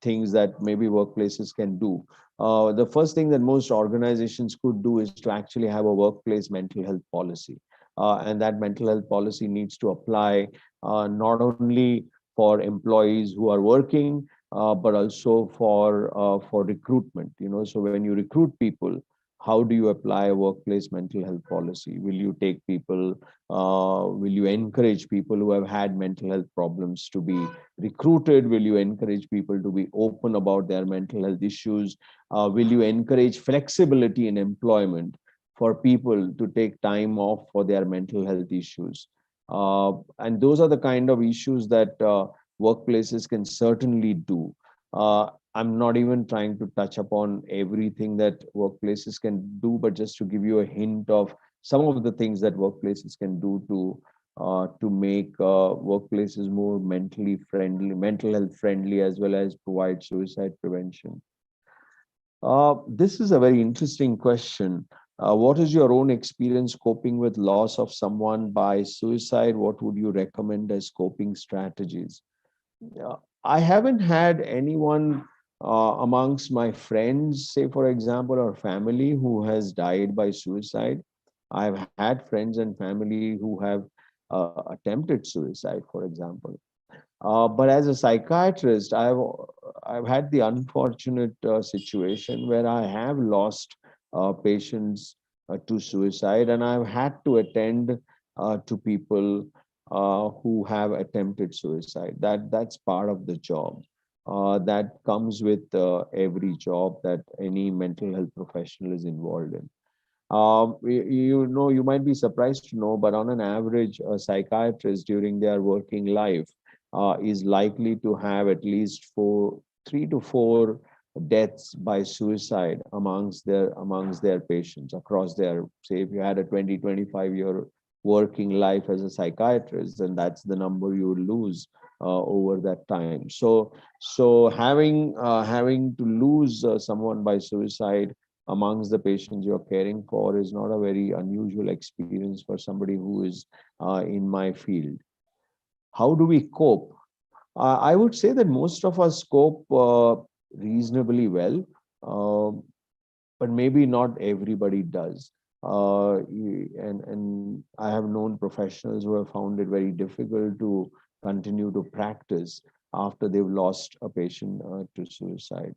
things that maybe workplaces can do. The first thing that most organizations could do is to actually have a workplace mental health policy. And that mental health policy needs to apply not only for employees who are working, but also for recruitment. So when you recruit people, how do you apply a workplace mental health policy? Will you take people? Will you encourage people who have had mental health problems to be recruited? Will you encourage people to be open about their mental health issues? Will you encourage flexibility in employment for people to take time off for their mental health issues? And those are the kind of issues that workplaces can certainly do. I'm not even trying to touch upon everything that workplaces can do, but just to give you a hint of some of the things that workplaces can do to make workplaces more mentally friendly, mental health friendly, as well as provide suicide prevention. This is a very interesting question. What is your own experience coping with loss of someone by suicide? What would you recommend as coping strategies? I haven't had anyone amongst my friends, say for example, or family who has died by suicide. I've had friends and family who have attempted suicide, for example. But as a psychiatrist, I've had the unfortunate situation where I have lost patients to suicide, and I've had to attend to people who have attempted suicide. That's part of the job. That comes with every job that any mental health professional is involved in. You might be surprised to know, but on an average, a psychiatrist during their working life is likely to have at least 3 to 4 deaths by suicide amongst their patients across their, say, if you had a 20-25 year working life as a psychiatrist, then that's the number you would lose over that time. So having to lose someone by suicide amongst the patients you're caring for is not a very unusual experience for somebody who is in my field. How do we cope? I would say that most of us cope reasonably well, but maybe not everybody does. And I have known professionals who have found it very difficult to continue to practice after they've lost a patient to suicide.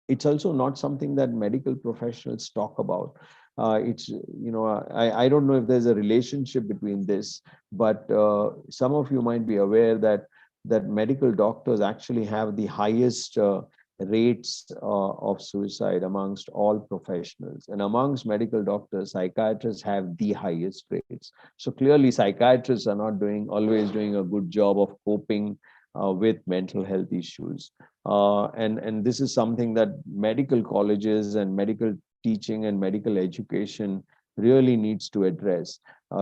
It's also not something that medical professionals talk about. I don't know if there's a relationship between this, but some of you might be aware that medical doctors actually have the highest rates of suicide amongst all professionals. And amongst medical doctors, psychiatrists have the highest rates. So clearly, psychiatrists are not always doing a good job of coping with mental health issues. And this is something that medical colleges and medical teaching and medical education really needs to address.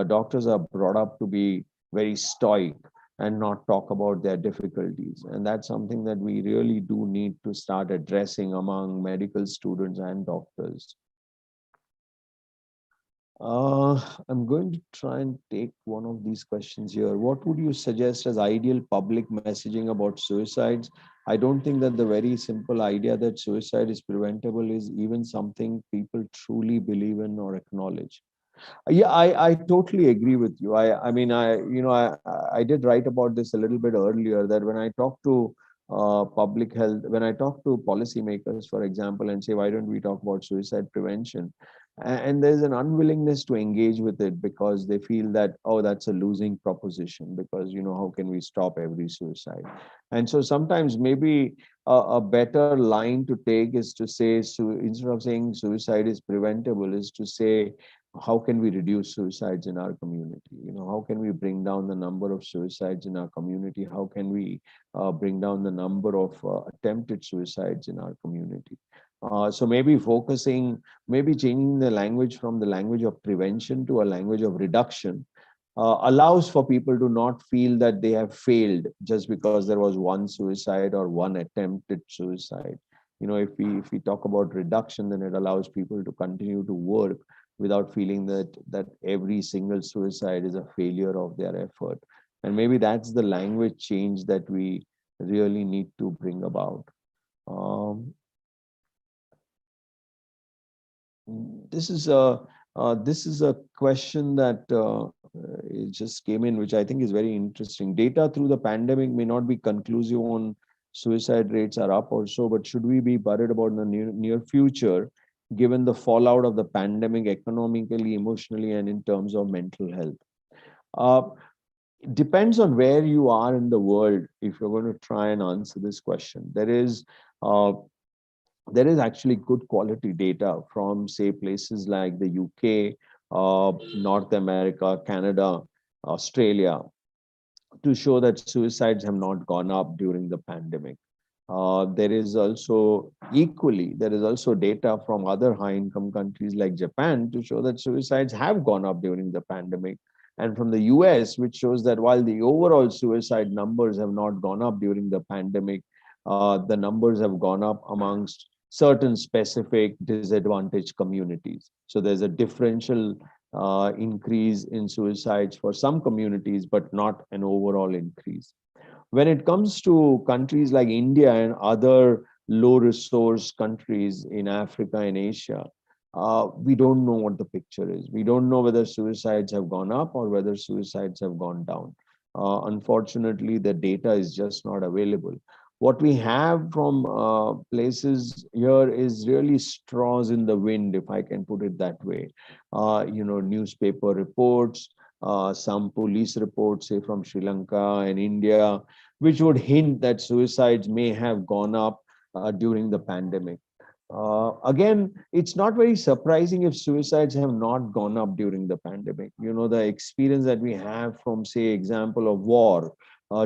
Doctors are brought up to be very stoic and not talk about their difficulties. And that's something that we really do need to start addressing among medical students and doctors. I'm going to try and take one of these questions here. What would you suggest as ideal public messaging about suicides? I don't think that the very simple idea that suicide is preventable is even something people truly believe in or acknowledge. Yeah, I totally agree with you. I did write about this a little bit earlier, that when I talk to public health, when I talk to policymakers, for example, and say, why don't we talk about suicide prevention? And there's an unwillingness to engage with it because they feel that, oh, that's a losing proposition, because, how can we stop every suicide? And so sometimes maybe a better line to take is to say, instead of saying suicide is preventable, is to say, how can we reduce suicides in our community? How can we bring down the number of suicides in our community? How can we bring down the number of attempted suicides in our community? So maybe changing the language from the language of prevention to a language of reduction allows for people to not feel that they have failed just because there was one suicide or one attempted suicide. If we talk about reduction, then it allows people to continue to work without feeling that every single suicide is a failure of their effort. And maybe that's the language change that we really need to bring about. This is a question that it just came in, which I think is very interesting. Data through the pandemic may not be conclusive on suicide rates are up or so, but should we be worried about the near future, given the fallout of the pandemic economically, emotionally, and in terms of mental health? It depends on where you are in the world if you're going to try and answer this question. There is actually good quality data from, say, places like the UK, North America, Canada, Australia, to show that suicides have not gone up during the pandemic. There is also data from other high-income countries like Japan to show that suicides have gone up during the pandemic. And from the US, which shows that while the overall suicide numbers have not gone up during the pandemic, the numbers have gone up amongst certain specific disadvantaged communities. So there's a differential increase in suicides for some communities, but not an overall increase. When it comes to countries like India and other low resource countries in Africa and Asia, we don't know what the picture is. We don't know whether suicides have gone up or whether suicides have gone down. Unfortunately, the data is just not available. What we have from places here is really straws in the wind, if I can put it that way. Newspaper reports, some police reports, say from Sri Lanka and India, which would hint that suicides may have gone up during the pandemic. Again, it's not very surprising if suicides have not gone up during the pandemic. The experience that we have from, say, example of war.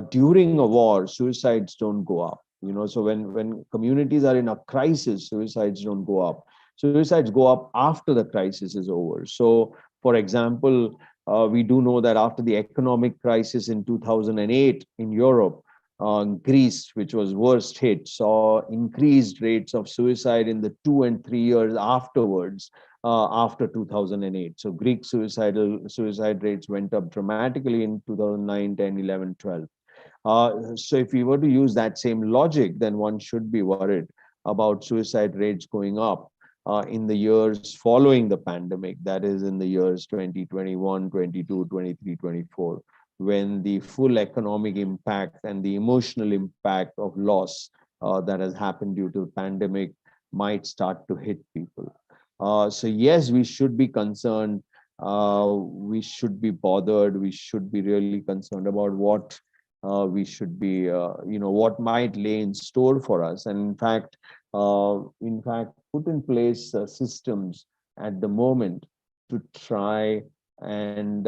During a war, suicides don't go up. So when communities are in a crisis, suicides don't go up. Suicides go up after the crisis is over. So, for example, we do know that after the economic crisis in 2008 in Europe, Greece, which was worst hit, saw increased rates of suicide in the 2 and 3 years afterwards, after 2008. So Greek suicide rates went up dramatically in 2009, 10, 11, 12. So if we were to use that same logic, then one should be worried about suicide rates going up in the years following the pandemic, that is in the years 2021, 22, 23, 24, when the full economic impact and the emotional impact of loss that has happened due to the pandemic might start to hit people. So yes, we should be concerned. We should be bothered. We should be really concerned about what we should be, what might lay in store for us. And in fact, put in place systems at the moment to try and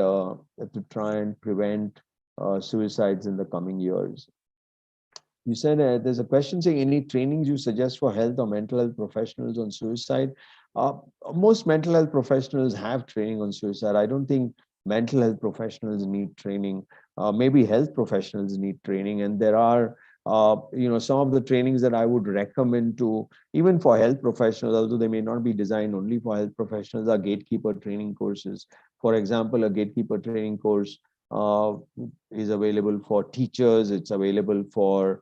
prevent suicides in the coming years. You said there's a question saying any trainings you suggest for health or mental health professionals on suicide. Uh, Most mental health professionals have training on suicide. I don't think mental health professionals need training. Maybe health professionals need training, and there are some of the trainings that I would recommend to even for health professionals, although they may not be designed only for health professionals, are gatekeeper training courses. For example, a gatekeeper training course uh, is available for teachers. It's available for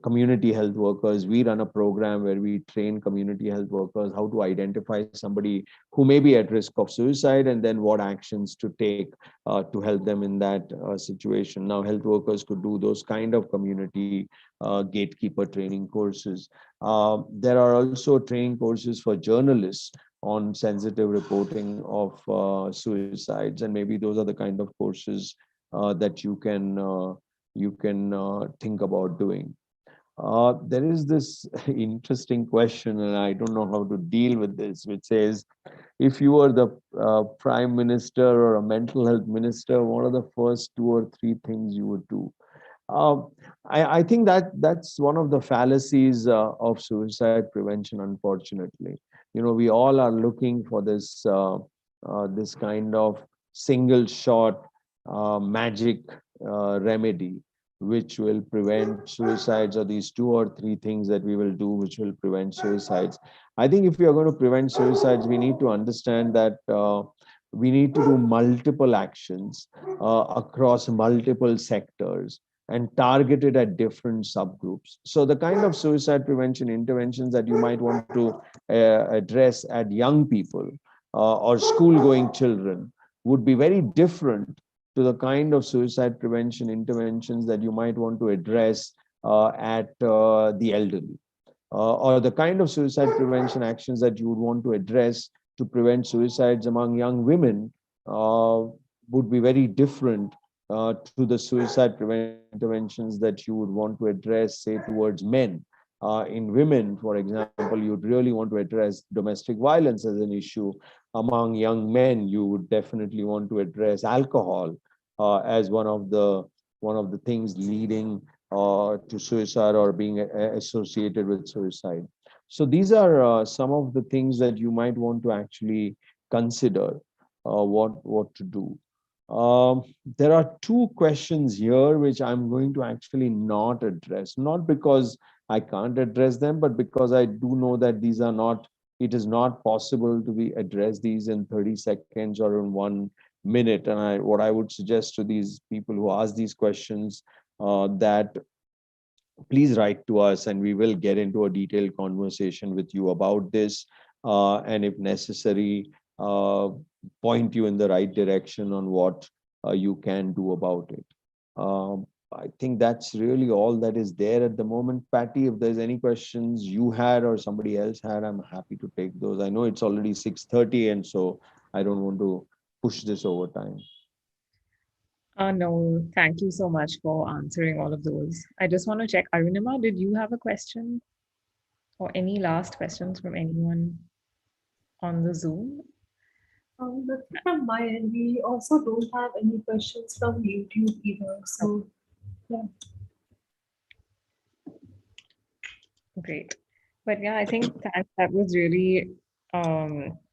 community health workers. We run a program where we train community health workers how to identify somebody who may be at risk of suicide, and then what actions to take to help them in that situation. Now, health workers could do those kind of community gatekeeper training courses. There are also training courses for journalists on sensitive reporting of suicides, and maybe those are the kind of courses that you can think about doing. There is this interesting question, and I don't know how to deal with this, which says, if you were the prime minister or a mental health minister, what are the first 2 or 3 things you would do? Um, I think that's one of the fallacies of suicide prevention, unfortunately. We all are looking for this kind of single shot magic remedy which will prevent suicides, or these 2 or 3 things that we will do which will prevent suicides. I think if we are going to prevent suicides, we need to understand that we need to do multiple actions across multiple sectors and targeted at different subgroups. So the kind of suicide prevention interventions that you might want to address at young people or school going children would be very different to the kind of suicide prevention interventions that you might want to address at the elderly, or the kind of suicide prevention actions that you would want to address to prevent suicides among young women would be very different to the suicide prevention interventions that you would want to address, say, towards men. In women, for example, you'd really want to address domestic violence as an issue. Among young men, you would definitely want to address alcohol as one of the things leading to suicide or being associated with suicide. So these are some of the things that you might want to actually consider what to do. There are 2 questions here which I'm going to actually not address, not because I can't address them, but because I do know that it is not possible to be address these in 30 seconds or in 1 minute. And what I would suggest to these people who ask these questions, that please write to us and we will get into a detailed conversation with you about this, and if necessary, point you in the right direction on what you can do about it. I think that's really all that is there at the moment. Patty, if there's any questions you had or somebody else had, I'm happy to take those. I know it's already 6:30, and so I don't want to push this over time. No, thank you so much for answering all of those. I just want to check, Arunima, did you have a question or any last questions from anyone on the Zoom? Nothing from my end. We also don't have any questions from YouTube either. So, yeah. Great. But yeah, I think that was really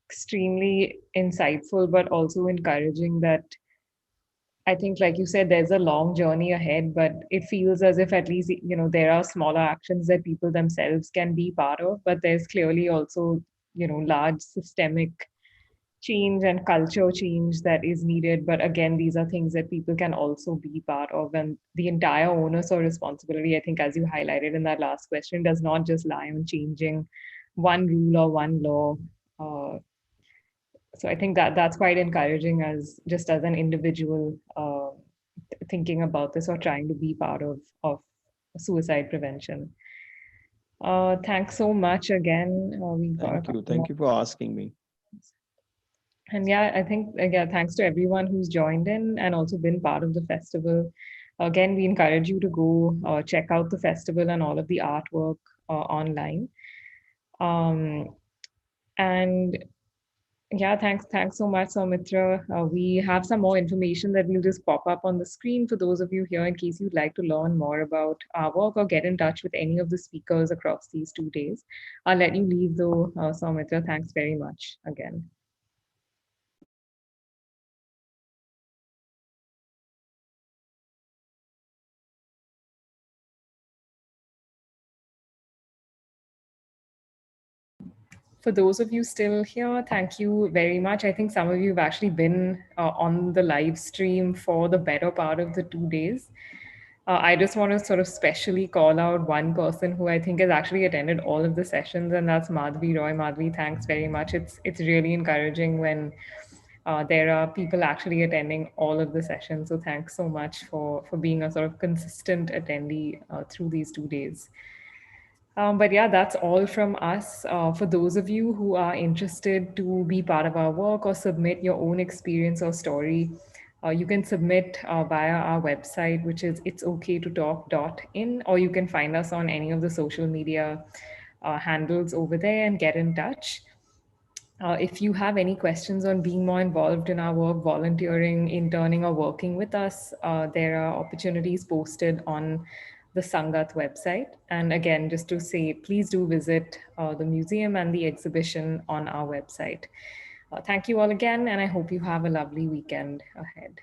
extremely insightful, but also encouraging that I think, like you said, there's a long journey ahead, but it feels as if at least, there are smaller actions that people themselves can be part of, but there's clearly also, large systemic change and culture change that is needed. But again, these are things that people can also be part of. And the entire onus or responsibility, I think, as you highlighted in that last question, does not just lie on changing one rule or one law. Uh, so I think that that's quite encouraging as just as an individual thinking about this or trying to be part of suicide prevention. Thanks so much again. We've got a Thank you. couple Thank more. you for asking me. And yeah, I think, again, thanks to everyone who's joined in and also been part of the festival. Again, we encourage you to go check out the festival and all of the artwork online. And yeah, thanks so much, Soumitra. We have some more information that will just pop up on the screen for those of you here in case you'd like to learn more about our work or get in touch with any of the speakers across these 2 days. I'll let you leave though, Soumitra. Thanks very much again. For those of you still here, thank you very much. I think some of you have actually been on the live stream for the better part of the 2 days. I just want to sort of specially call out one person who I think has actually attended all of the sessions, and that's Madhvi Roy. Madhvi, thanks very much. It's really encouraging when there are people actually attending all of the sessions. So thanks so much for being a sort of consistent attendee through these 2 days. But yeah, that's all from us. For those of you who are interested to be part of our work or submit your own experience or story, you can submit via our website, which is itsokaytotalk.in, or you can find us on any of the social media handles over there and get in touch. If you have any questions on being more involved in our work, volunteering, interning, or working with us, there are opportunities posted on the Sangath website. And again, just to say, please do visit the museum and the exhibition on our website. Thank you all again, and I hope you have a lovely weekend ahead.